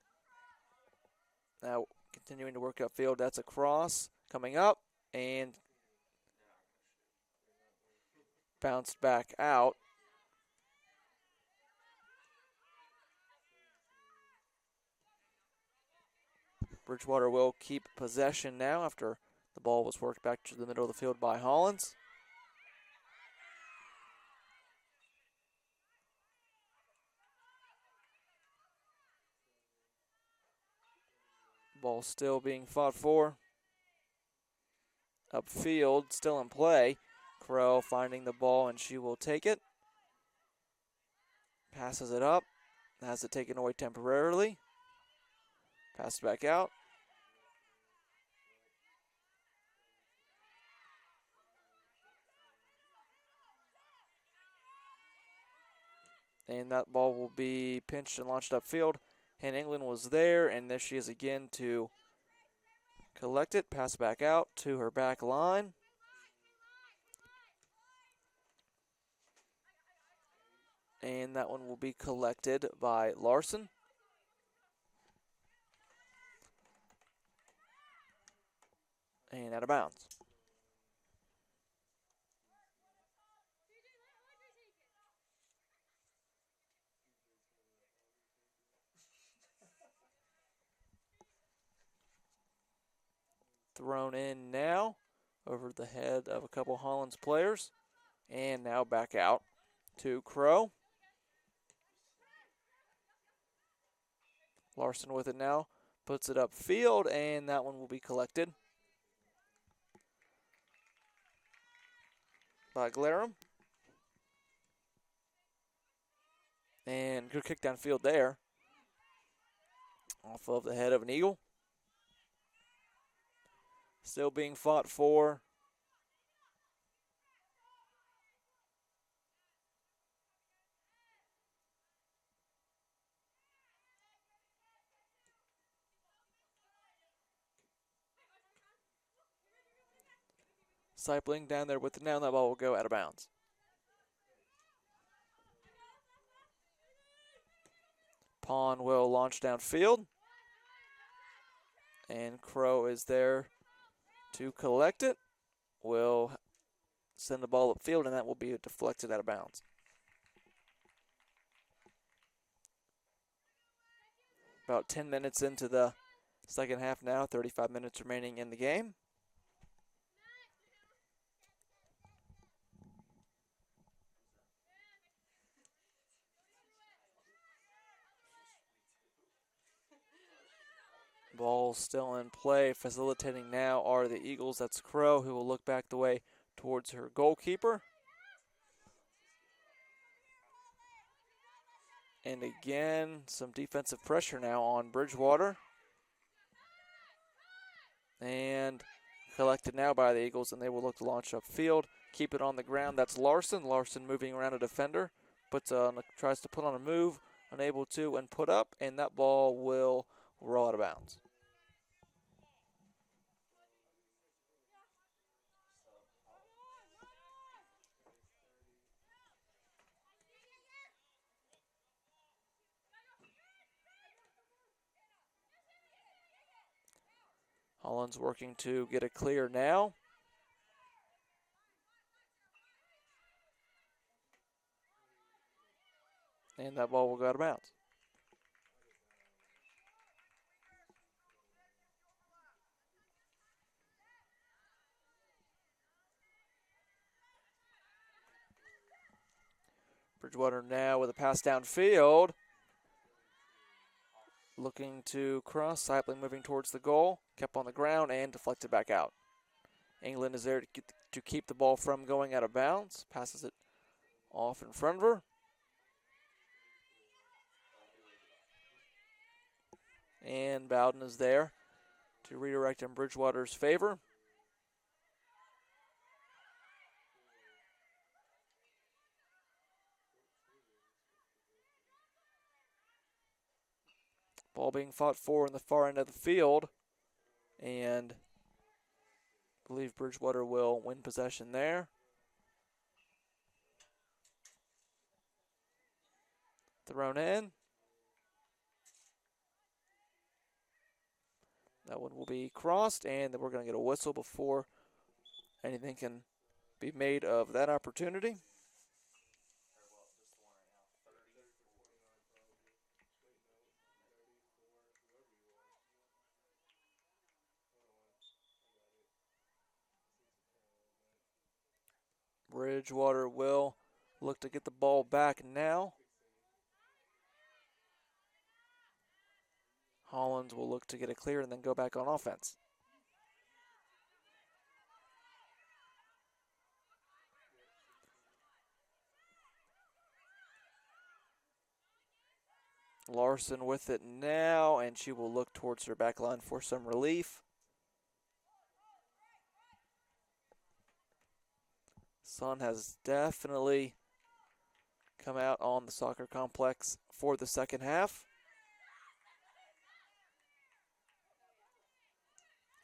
Now continuing to work upfield. That's a cross coming up and bounced back out. Bridgewater will keep possession now after the ball was worked back to the middle of the field by Hollins. Ball still being fought for. Upfield, still in play. Crow finding the ball, and she will take it. Passes it up. Has it taken away temporarily. Passed back out. And that ball will be pinched and launched upfield. And England was there, and there she is again to collect it. Pass back out to her back line. And that one will be collected by Larson. And out of bounds. Thrown in now over the head of a couple Hollins players. And now back out to Crow. Larson with it now. Puts it upfield, and that one will be collected by Glarum. And good kick downfield there. Off of the head of an Eagle. Still being fought for. Cycling down there with the now, that ball will go out of bounds. Pawn will launch downfield. And Crow is there to collect it. Will send the ball upfield, and that will be deflected out of bounds. About 10 minutes into the second half now, 35 minutes remaining in the game. Ball still in play. Facilitating now are the Eagles. That's Crow, who will look back the way towards her goalkeeper. And again, some defensive pressure now on Bridgewater. And collected now by the Eagles, and they will look to launch upfield. Keep it on the ground. That's Larson. Larson moving around a defender. Tries to put on a move. Unable to, and put up. And that ball will roll out of bounds. Hollins working to get a clear now. And that ball will go out of bounds. Bridgewater now with a pass downfield. Looking to cross, Cypling moving towards the goal. Kept on the ground and deflected back out. England is there to keep the ball from going out of bounds. Passes it off in front of her. And Bowden is there to redirect in Bridgewater's favor. Ball being fought for in the far end of the field. And I believe Bridgewater will win possession there. Thrown in. That one will be crossed, and then we're going to get a whistle before anything can be made of that opportunity. Bridgewater will look to get the ball back now. Hollins will look to get it clear and then go back on offense. Larson with it now, and she will look towards her back line for some relief. Sun has definitely come out on the soccer complex for the second half.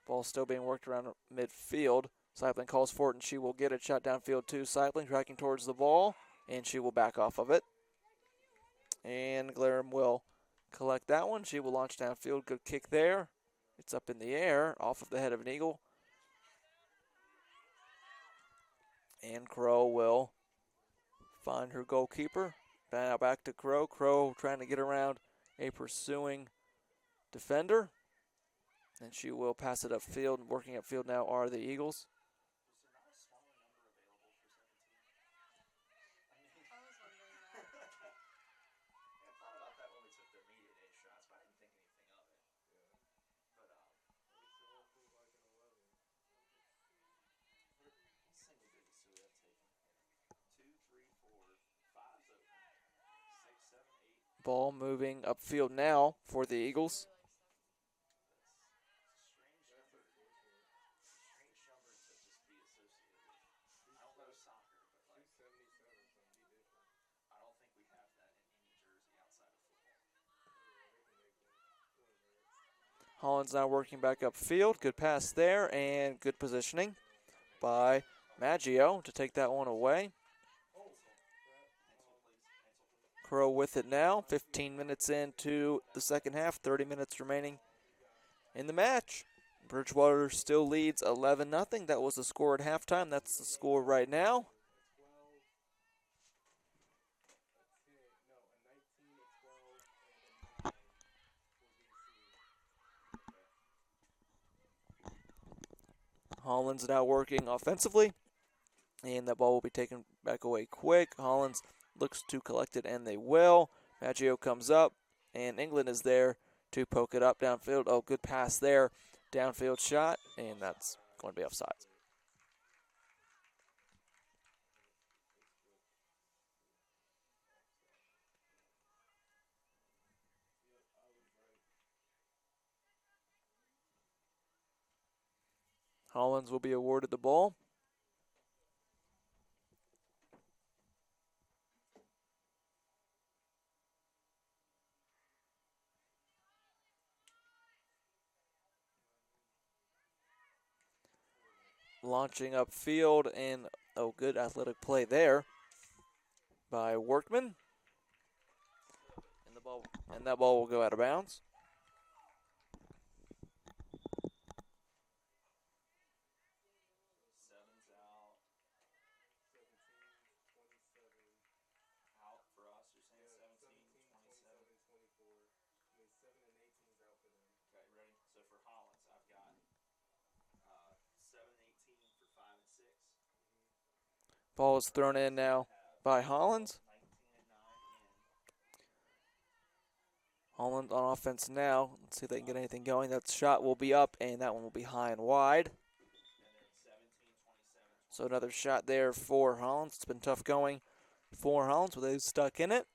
Ball still being worked around midfield. Cycling calls for it, and she will get it. Shot downfield to Cycling, tracking towards the ball, and she will back off of it. And Glarum will collect that one. She will launch downfield. Good kick there. It's up in the air, off of the head of an Eagle. And Crow will find her goalkeeper. Now back to Crow. Crow trying to get around a pursuing defender. And she will pass it upfield. Working upfield now are the Eagles. Ball moving upfield now for the Eagles. Hollins now working back upfield. Good pass there and good positioning by Maggio to take that one away. Crow with it now. 15 minutes into the second half. 30 minutes remaining in the match. Bridgewater still leads 11-0. That was the score at halftime. That's the score right now. Hollins now working offensively, and that ball will be taken back away quick. Hollins looks to collect it, and they will. Maggio comes up, and England is there to poke it up downfield. Oh, good pass there. Downfield shot, and that's going to be offsides. Hollins will be awarded the ball. Launching upfield, and good athletic play there by Workman. And that ball will go out of bounds. Ball is thrown in now by Hollins. Hollins on offense now. Let's see if they can get anything going. That shot will be up, and that one will be high and wide. So another shot there for Hollins. It's been tough going for Hollins, but they've stuck in it.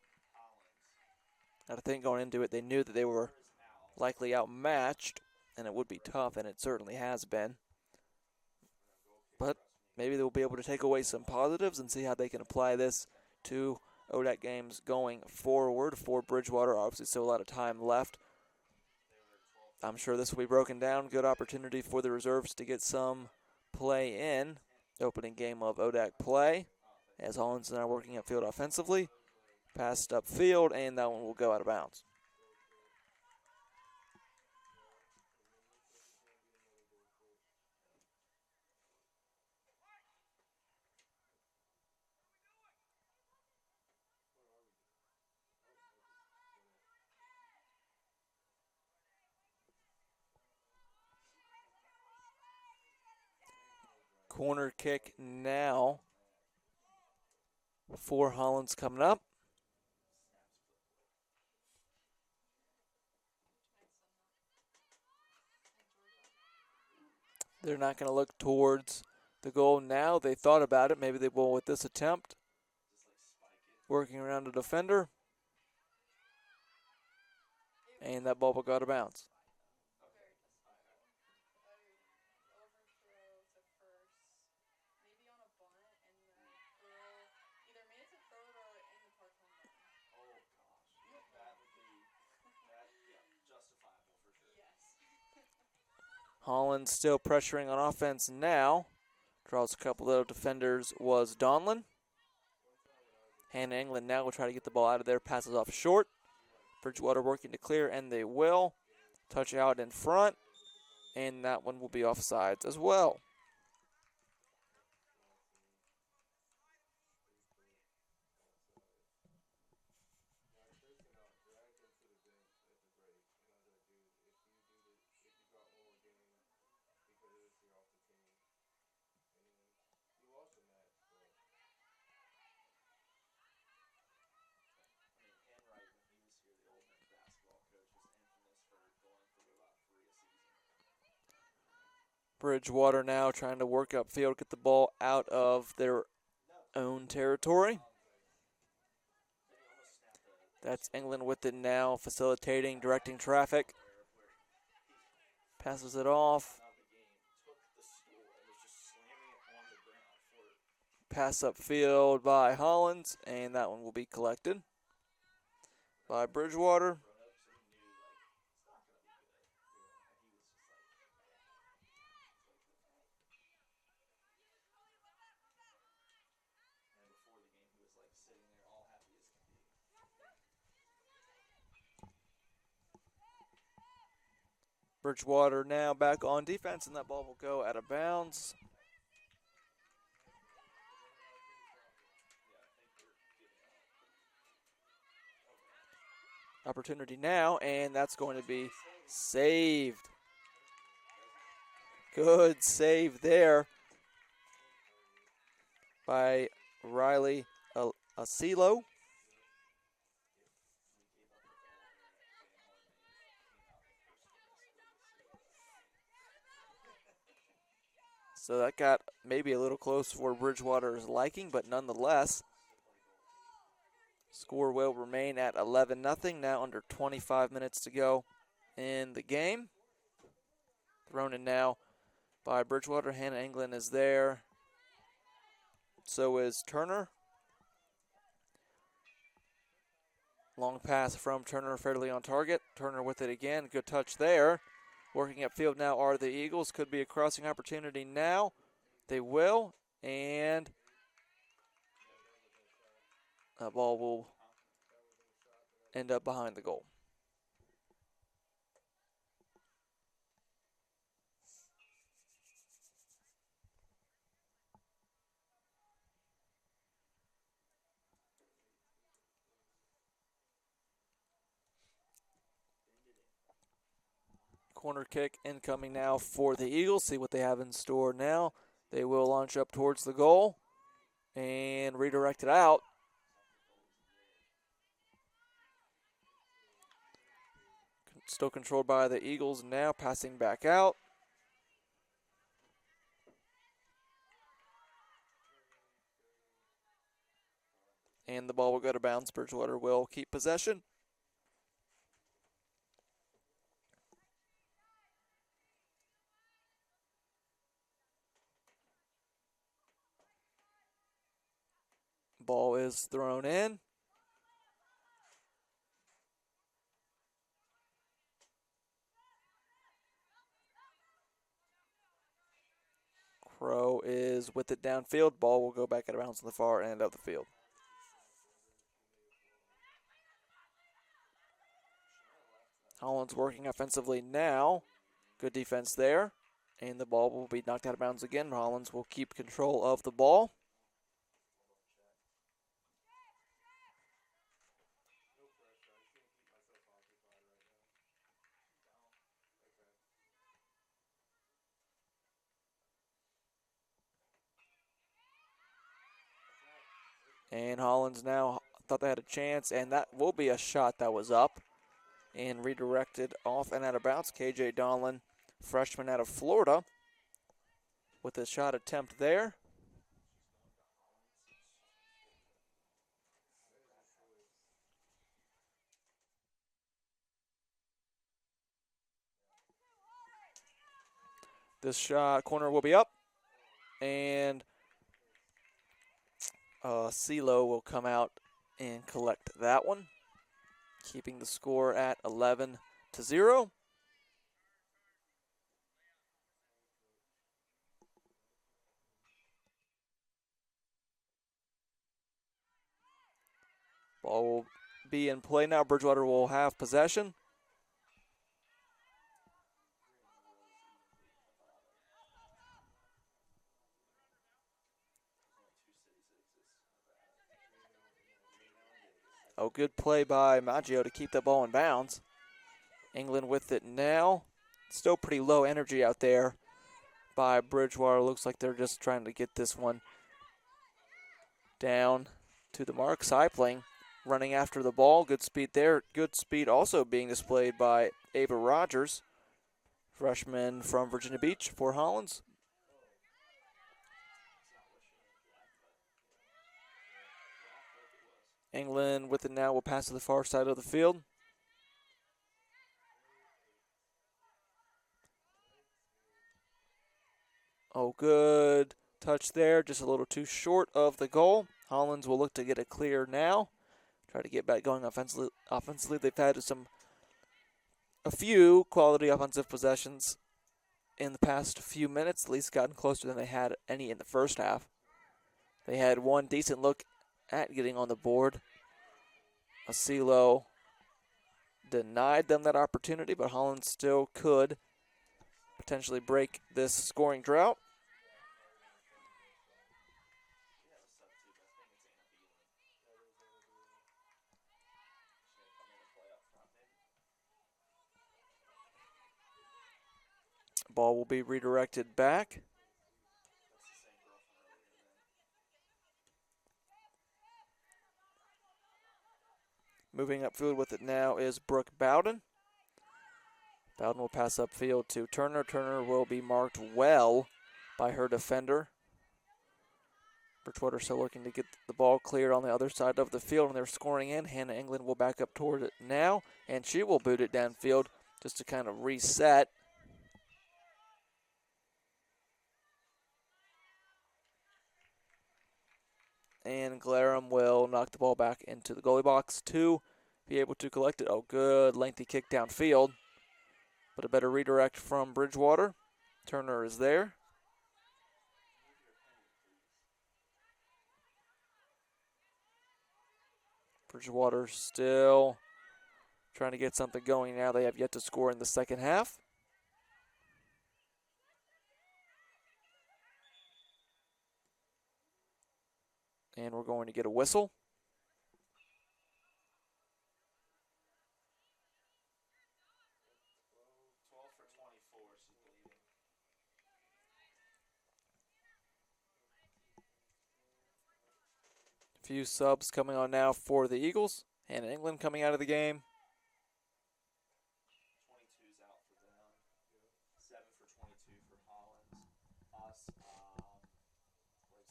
I think going into it, they knew that they were likely outmatched, and it would be tough, and it certainly has been. But maybe they'll be able to take away some positives and see how they can apply this to ODAC games going forward for Bridgewater. Obviously, still a lot of time left. I'm sure this will be broken down. Good opportunity for the reserves to get some play in. Opening game of ODAC play as Hollins is now working upfield offensively. Passed upfield, and that one will go out of bounds. Corner kick now for Hollins coming up. They're not going to look towards the goal now. They thought about it. Maybe they will with this attempt. Working around a defender. And that ball will go out of bounds. Hollins still pressuring on offense now. Draws a couple of defenders was Donlin. Hannah England now will try to get the ball out of there. Passes off short. Bridgewater working to clear, and they will. Touch out in front, and that one will be offsides as well. Bridgewater now trying to work upfield, get the ball out of their own territory. That's England with it now, facilitating, directing traffic. Passes it off. Pass upfield by Hollins, and that one will be collected by Bridgewater. Bridgewater now back on defense, and that ball will go out of bounds. Opportunity now, and that's going to be saved. Good save there by Riley Asilo. So that got maybe a little close for Bridgewater's liking, but nonetheless, score will remain at 11-0. Now under 25 minutes to go in the game. Thrown in now by Bridgewater. Hannah England is there. So is Turner. Long pass from Turner, fairly on target. Turner with it again. Good touch there. Working upfield now are the Eagles. Could be a crossing opportunity now. They will. And that ball will end up behind the goal. Corner kick incoming now for the Eagles. See what they have in store now. They will launch up towards the goal and redirect it out. Still controlled by the Eagles now, passing back out. And the ball will go to bounds. Bridgewater will keep possession. Ball is thrown in. Crow is with it downfield. Ball will go back out of bounds on the far end of the field. Hollins working offensively now. Good defense there. And the ball will be knocked out of bounds again. Hollins will keep control of the ball. And Hollins now thought they had a chance, and that will be a shot that was up and redirected off and out of bounds. KJ Donlin, freshman out of Florida, with a shot attempt there. This shot corner will be up, and CeeLo will come out and collect that one, keeping the score at 11-0. Ball will be in play now. Bridgewater will have possession. Oh, good play by Maggio to keep the ball in bounds. England with it now. Still pretty low energy out there by Bridgewater. Looks like they're just trying to get this one down to the mark. Seipling running after the ball. Good speed there. Good speed also being displayed by Ava Rogers, freshman from Virginia Beach for Hollins. England with it now will pass to the far side of the field. Oh, good touch there. Just a little too short of the goal. Hollins will look to get it clear now. Try to get back going offensively. They've had a few quality offensive possessions in the past few minutes, at least gotten closer than they had any in the first half. They had one decent look at getting on the board. Asilo denied them that opportunity, but Hollins still could potentially break this scoring drought. Ball will be redirected back. Moving upfield with it now is Brooke Bowden. Bowden will pass upfield to Turner. Turner will be marked well by her defender. Bridgewater still looking to get the ball cleared on the other side of the field, and they're scoring in. Hannah England will back up toward it now, and she will boot it downfield just to kind of reset. And Glarum will knock the ball back into the goalie box to be able to collect it. Oh, good lengthy kick downfield, but a better redirect from Bridgewater. Turner is there. Bridgewater still trying to get something going now. They have yet to score in the second half. And we're going to get a whistle. A few subs coming on now for the Eagles. Hannah England coming out of the game. 22's out for them. 7 for 22 for Hollins. Us, like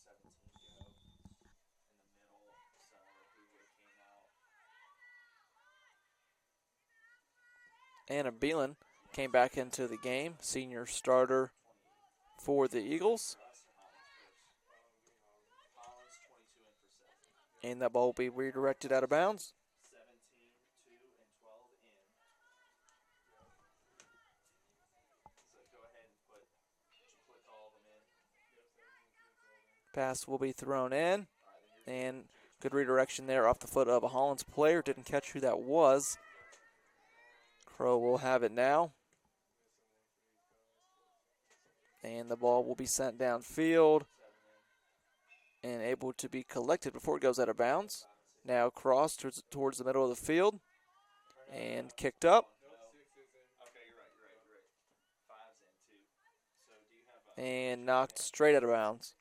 17 go in the middle. So who would have came out? Anna Beelan came back into the game, senior starter for the Eagles. Hollins 22 in for 7. And that ball will be redirected out of bounds. 17, 2, and 12 in. So go ahead and put all of them in. Pass will be thrown in. And good redirection there off the foot of a Hollins player. Didn't catch who that was. Crow will have it now. And the ball will be sent downfield and able to be collected before it goes out of bounds. Now crossed towards the middle of the field and kicked up. Okay, you're right. 5's in, 2. So do you have And knocked straight out of bounds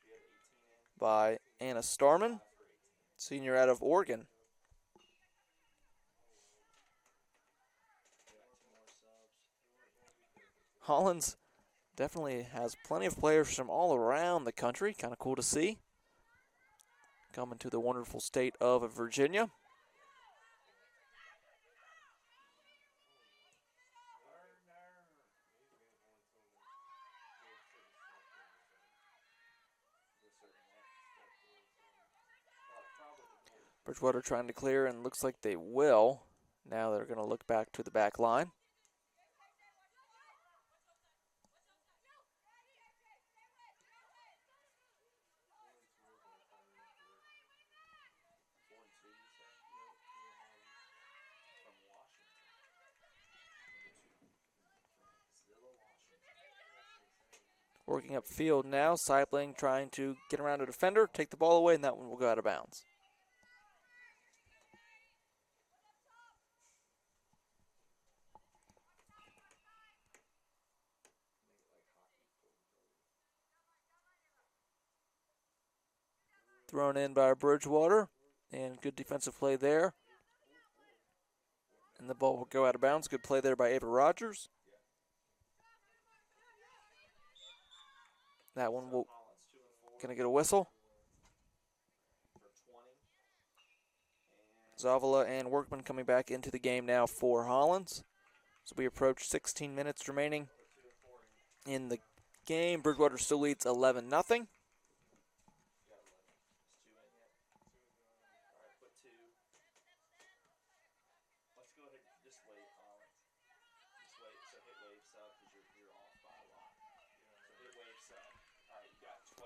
by Anna Starman, senior out of Oregon. Hollins definitely has plenty of players from all around the country. Kind of cool to see. Coming to the wonderful state of Virginia. Bridgewater trying to clear, and looks like they will. Now they're going to look back to the back line. Working upfield now, Seibling trying to get around a defender, take the ball away, and that one will go out of bounds. Thrown in by Bridgewater, and good defensive play there. And the ball will go out of bounds. Good play there by Ava Rogers. That one will gonna get a whistle. Zavala and Workman coming back into the game now for Hollins. So we approach 16 minutes remaining in the game. Bridgewater still leads 11-0.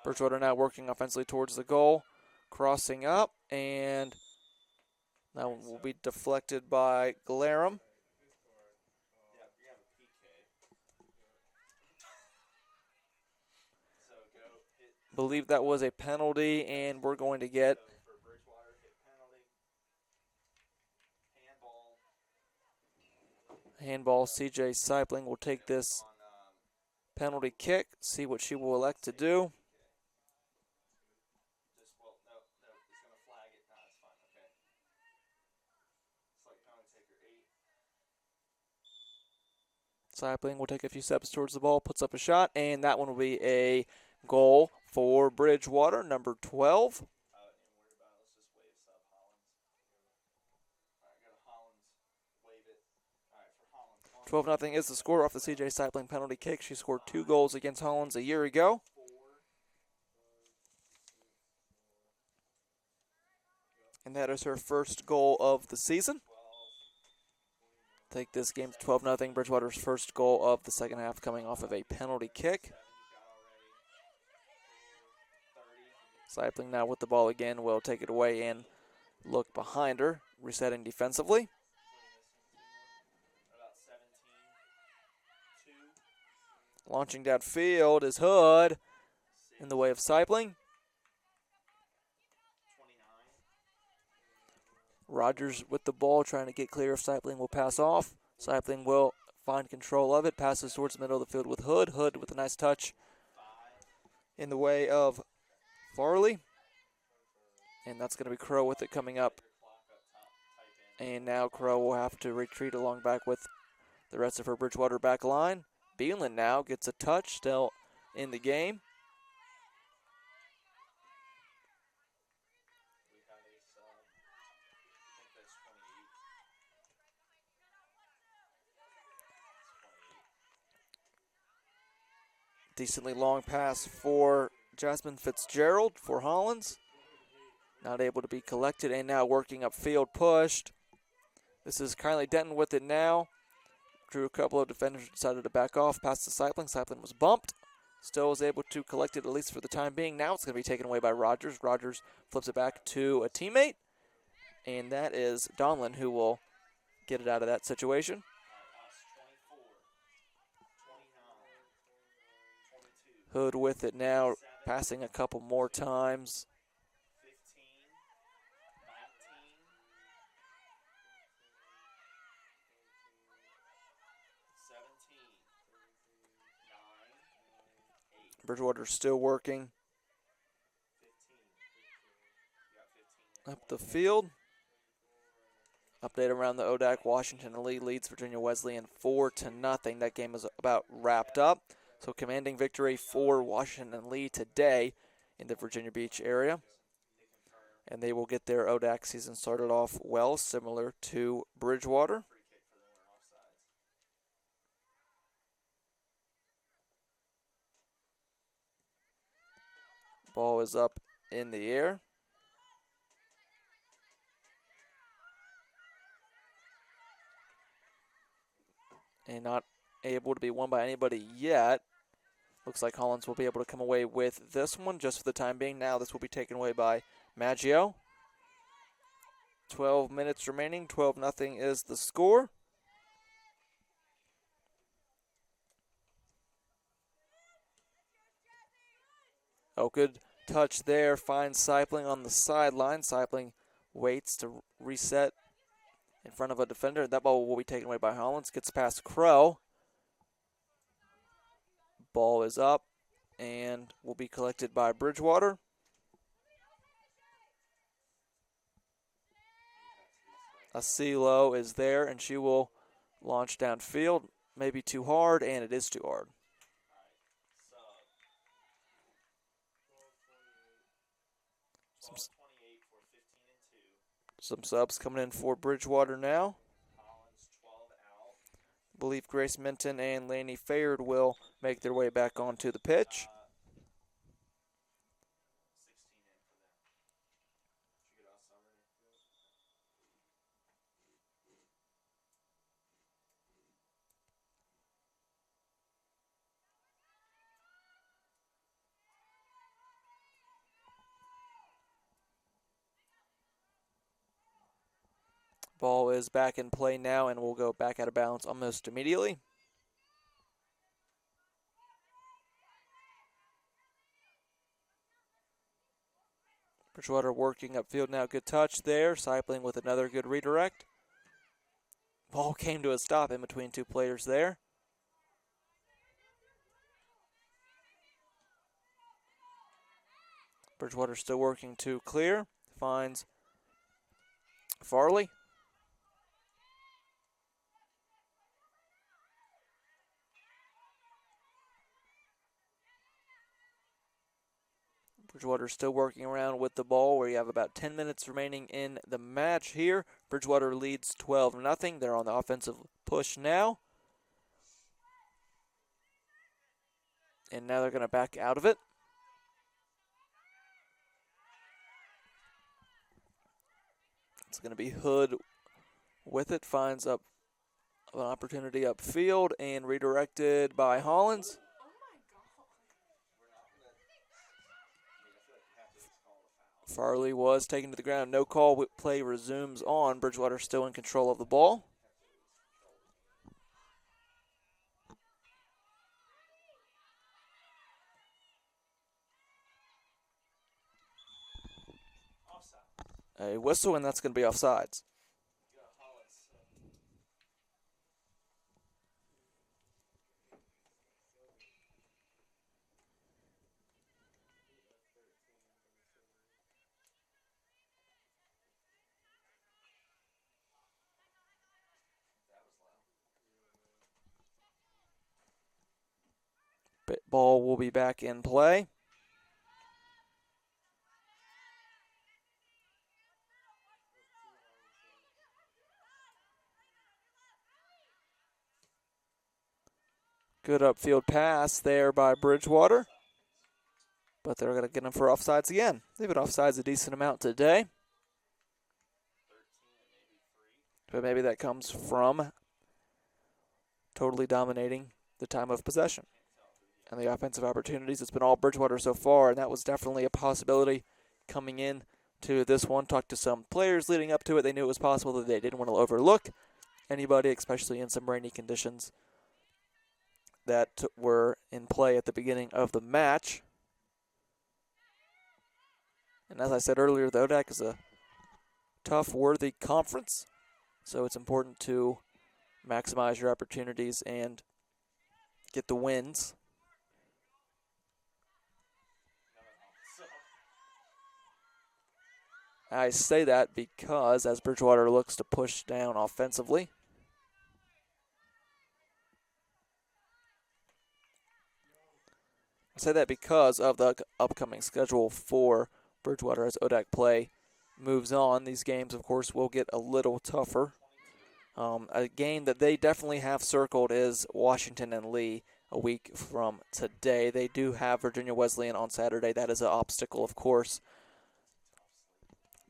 Bridgewater now working offensively towards the goal, crossing up, and that one will be deflected by Glarum. believe that was a penalty, and we're going to get For Bridgewater, hit penalty. handball. Handball. CJ Seipling will take this On, penalty kick, see what she will elect to do. just, well, no, it's going to flag it. No, it's fine, okay. It's like penalty taker 8. Seipling will take a few steps towards the ball, puts up a shot, and that one will be a goal for Bridgewater, number 12. I wouldn't even worry about it. Let's just wave sub Hollins. All right, got a Hollins. Wave it. All right, for Hollins. 12-0 is the score off the CJ Seipling penalty kick. She scored 2 goals against Hollins a year ago. And that is her first goal of the season. Take this game to 12-0. Bridgewater's first goal of the second half coming off of a penalty kick. Seipling now with the ball again will take it away and look behind her, resetting defensively. Launching downfield is Hood in the way of Seipling. Rogers with the ball trying to get clear if Seipling will pass off. Seipling will find control of it, passes towards the middle of the field with Hood. Hood with a nice touch in the way of Farley. And that's going to be Crow with it coming up. And now Crow will have to retreat along back with the rest of her Bridgewater back line. Beelan now gets a touch, still in the game. Decently long pass for Jasmine Fitzgerald for Hollins. Not able to be collected, and now working upfield, pushed. This is Kylie Denton with it now. Drew a couple of defenders, decided to back off, past the Seipling. Seipling was bumped. Still was able to collect it, at least for the time being. Now it's going to be taken away by Rogers. Rogers flips it back to a teammate, and that is Donlin who will get it out of that situation. Hood with it now, passing a couple more times. 15, 19, 17, 9, 8. Bridgewater's still working 15. up the field. Update around the ODAC. Washington and Lee leads Virginia Wesleyan 4-0. That game is about wrapped up. So commanding victory for Washington and Lee today in the Virginia Beach area. And they will get their ODAC season started off well, similar to Bridgewater. Ball is up in the air. And not able to be won by anybody yet. Looks like Hollins will be able to come away with this one just for the time being. Now this will be taken away by Maggio. 12 minutes remaining. 12-0 is the score. Oh, good touch there. Finds Seipling on the sideline. Seipling waits to reset in front of a defender. That ball will be taken away by Hollins. Gets past Crow. Ball is up and will be collected by Bridgewater. Asilo is there, and she will launch downfield. Maybe too hard, and it is too hard. Some subs coming in for Bridgewater now. I believe Grace Minton and Laney Fayard will make their way back onto the pitch. Ball is back in play now and will go back out of bounds almost immediately. Bridgewater working upfield now. Good touch there. Cycling with another good redirect. Ball came to a stop in between two players there. Bridgewater still working to clear. Finds Farley. Bridgewater still working around with the ball where you have about 10 minutes remaining in the match here. Bridgewater leads 12-0. They're on the offensive push now. And now they're going to back out of it. It's going to be Hood with it. Finds up an opportunity upfield and redirected by Hollins. Farley was taken to the ground. No call. Play resumes on. Bridgewater still in control of the ball. A whistle, and that's going to be offsides. Ball will be back in play. Good upfield pass there by Bridgewater. But they're going to get him for offsides again. They've been offsides a decent amount today. But maybe that comes from totally dominating the time of possession and the offensive opportunities. It's been all Bridgewater so far, and that was definitely a possibility coming in to this one. Talked to some players leading up to it. They knew it was possible that they didn't want to overlook anybody, especially in some rainy conditions that were in play at the beginning of the match. And as I said earlier, the ODAC is a tough, worthy conference, so it's important to maximize your opportunities and get the wins. I say that because as Bridgewater looks to push down offensively, I say that because of the upcoming schedule for Bridgewater as ODAC play moves on. These games, of course, will get a little tougher. A game that they definitely have circled is Washington and Lee a week from today. They do have Virginia Wesleyan on Saturday. That is an obstacle, of course.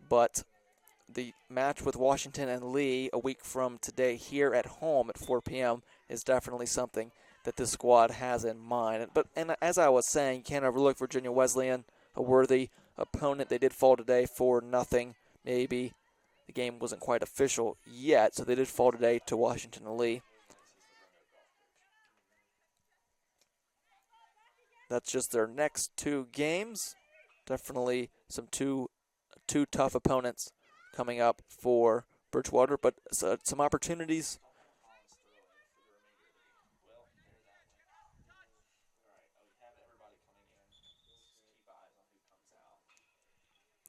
But the match with Washington and Lee a week from today here at home at 4 p.m. is definitely something that this squad has in mind. And as I was saying, you can't overlook Virginia Wesleyan, a worthy opponent. They did fall today for nothing, maybe. The game wasn't quite official yet, so they did fall today to Washington and Lee. That's just their next two games. Definitely some two tough opponents coming up for Bridgewater, but some opportunities.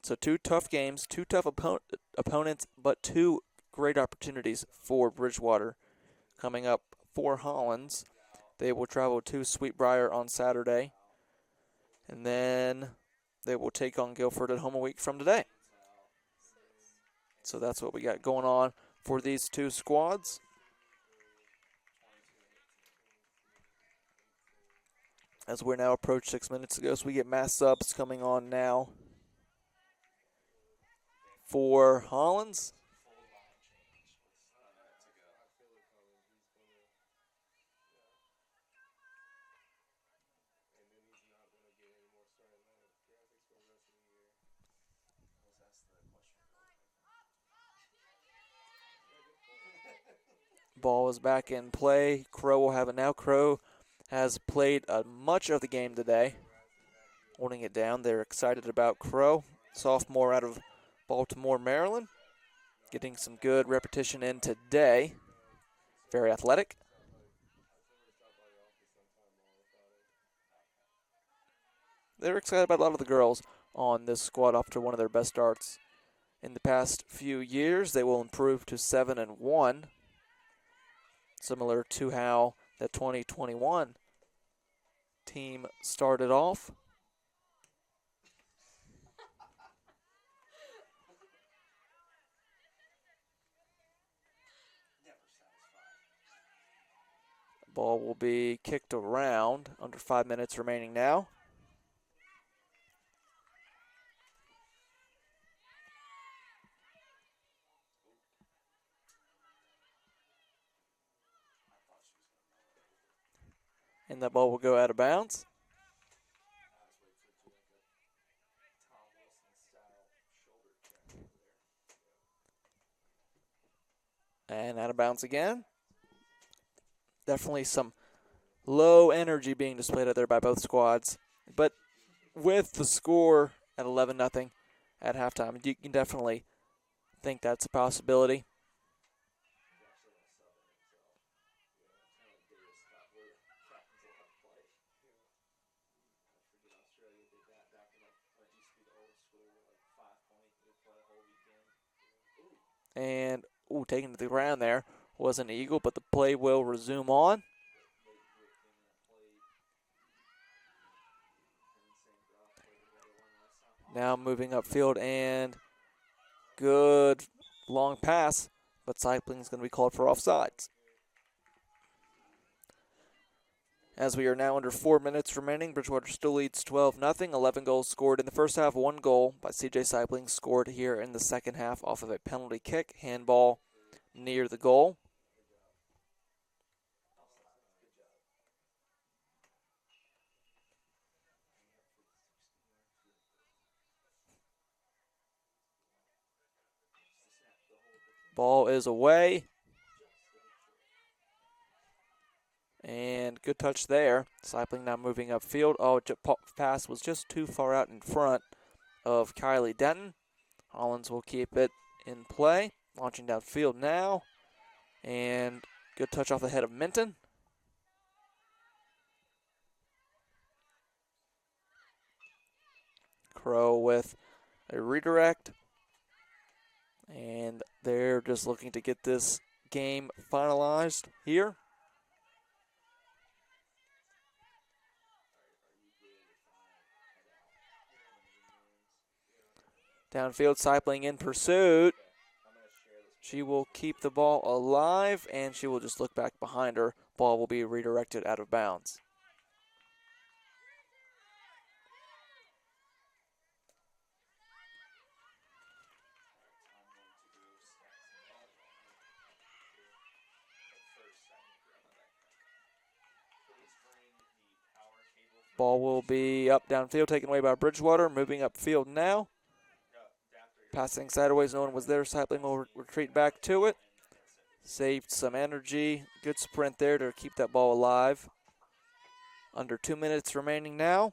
So two tough games, two tough opponents, but two great opportunities for Bridgewater coming up for Hollins. They will travel to Sweetbriar on Saturday, and then they will take on Guilford at home a week from today. So that's what we got going on for these two squads. As we're now approached 6 minutes ago, so we get mass subs coming on now for Hollins. Ball is back in play. Crow will have it now. Crow has played much of the game today, holding it down. They're excited about Crow. sophomore out of Baltimore, Maryland. Getting some good repetition in today. Very athletic. They're excited about a lot of the girls on this squad after one of their best starts in the past few years. They will improve to 7-1, similar to how the 2021 team started off. Ball will be kicked around. Under 5 minutes remaining now. And that ball will go out of bounds. And out of bounds again. Definitely some low energy being displayed out there by both squads. But with the score at 11-0 at halftime, you can definitely think that's a possibility. And, taken to the ground there was an eagle, but the play will resume on. Now moving upfield, and good long pass, but cycling is going to be called for offsides. As we are now under 4 minutes remaining, Bridgewater still leads 12-0. 11 goals scored in the first half. 1 goal by C.J. Cycling scored here in the second half off of a penalty kick. Handball near the goal. Ball is away. And good touch there. Cycling now moving upfield. Pass was just too far out in front of Kylie Denton. Hollins will keep it in play. Launching downfield now. And good touch off the head of Minton. Crow with a redirect. And they're just looking to get this game finalized here. Downfield, Cycling in pursuit. She will keep the ball alive, and she will just look back behind her. Ball will be redirected out of bounds. Ball will be up downfield, taken away by Bridgewater. Moving upfield now. Passing sideways, no one was there. Cycling will retreat back to it. Saved some energy. Good sprint there to keep that ball alive. Under 2 minutes remaining now.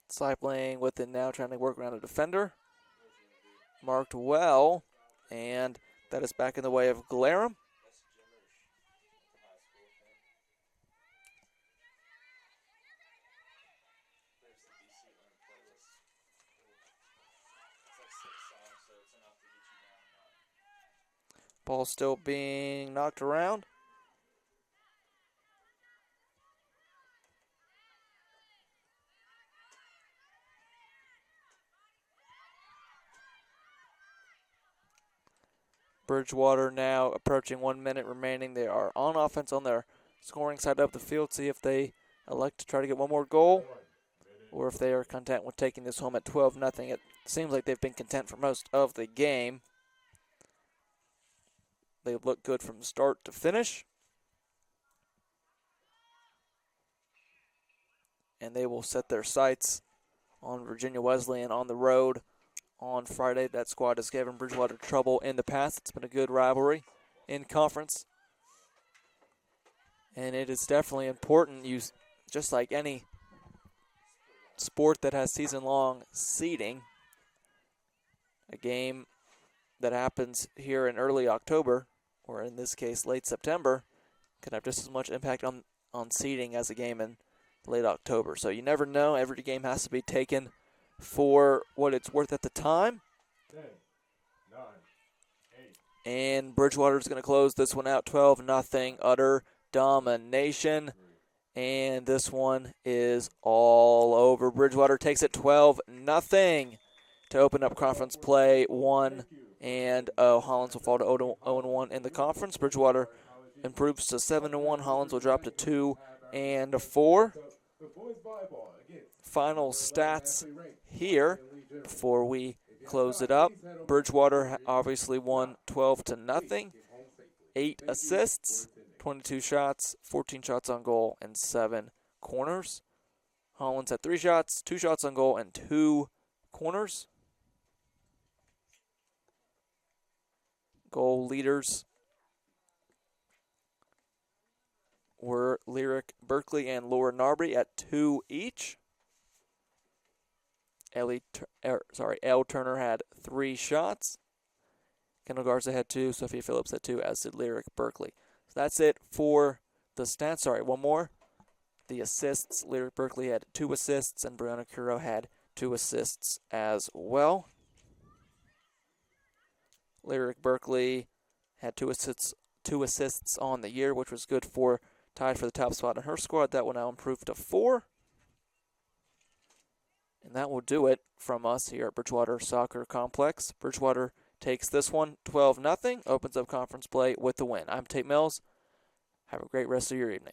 Cycling with it now, trying to work around a defender. Marked well, and that is back in the way of Glarum. Ball still being knocked around. Bridgewater now approaching 1 minute remaining. They are on offense on their scoring side of the field. See if they elect to try to get one more goal or if they are content with taking this home at 12-0. It seems like they've been content for most of the game. They look good from start to finish. And they will set their sights on Virginia Wesleyan on the road on Friday. That squad has given Bridgewater trouble in the past. It's been a good rivalry in conference. And it is definitely important. Just like any sport that has season-long seeding, a game that happens here in early October, or in this case late September, can have just as much impact on seeding as a game in late October. So you never know. Every game has to be taken for what it's worth at the time. 10, 9, 8. And Bridgewater's going to close this one out 12-0, utter domination. And this one is all over. Bridgewater takes it 12-0 to open up conference play 1-0. Hollins will fall to 0-1 in the conference. Bridgewater improves to 7-1. Hollins will drop to 2-4. Final stats here before we close it up. Bridgewater obviously won 12-0. 8 assists, 22 shots, 14 shots on goal, and 7 corners. Hollins had 3 shots, 2 shots on goal, and 2 corners. Goal leaders were Lyric Berkeley and Laura Narby at 2 each. Elle Turner had 3 shots. Kendall Garza had 2. Sophia Phillips had 2, as did Lyric Berkeley. So that's it for the stats. Sorry, one more. The assists. Lyric Berkeley had 2 assists, and Brianna Curo had 2 assists as well. Lyric Berkeley had 2 assists on the year, which was good for tied for the top spot in her squad. That will now improve to 4. And that will do it from us here at Bridgewater Soccer Complex. Bridgewater takes this one 12-0, opens up conference play with the win. I'm Tate Mills. Have a great rest of your evening.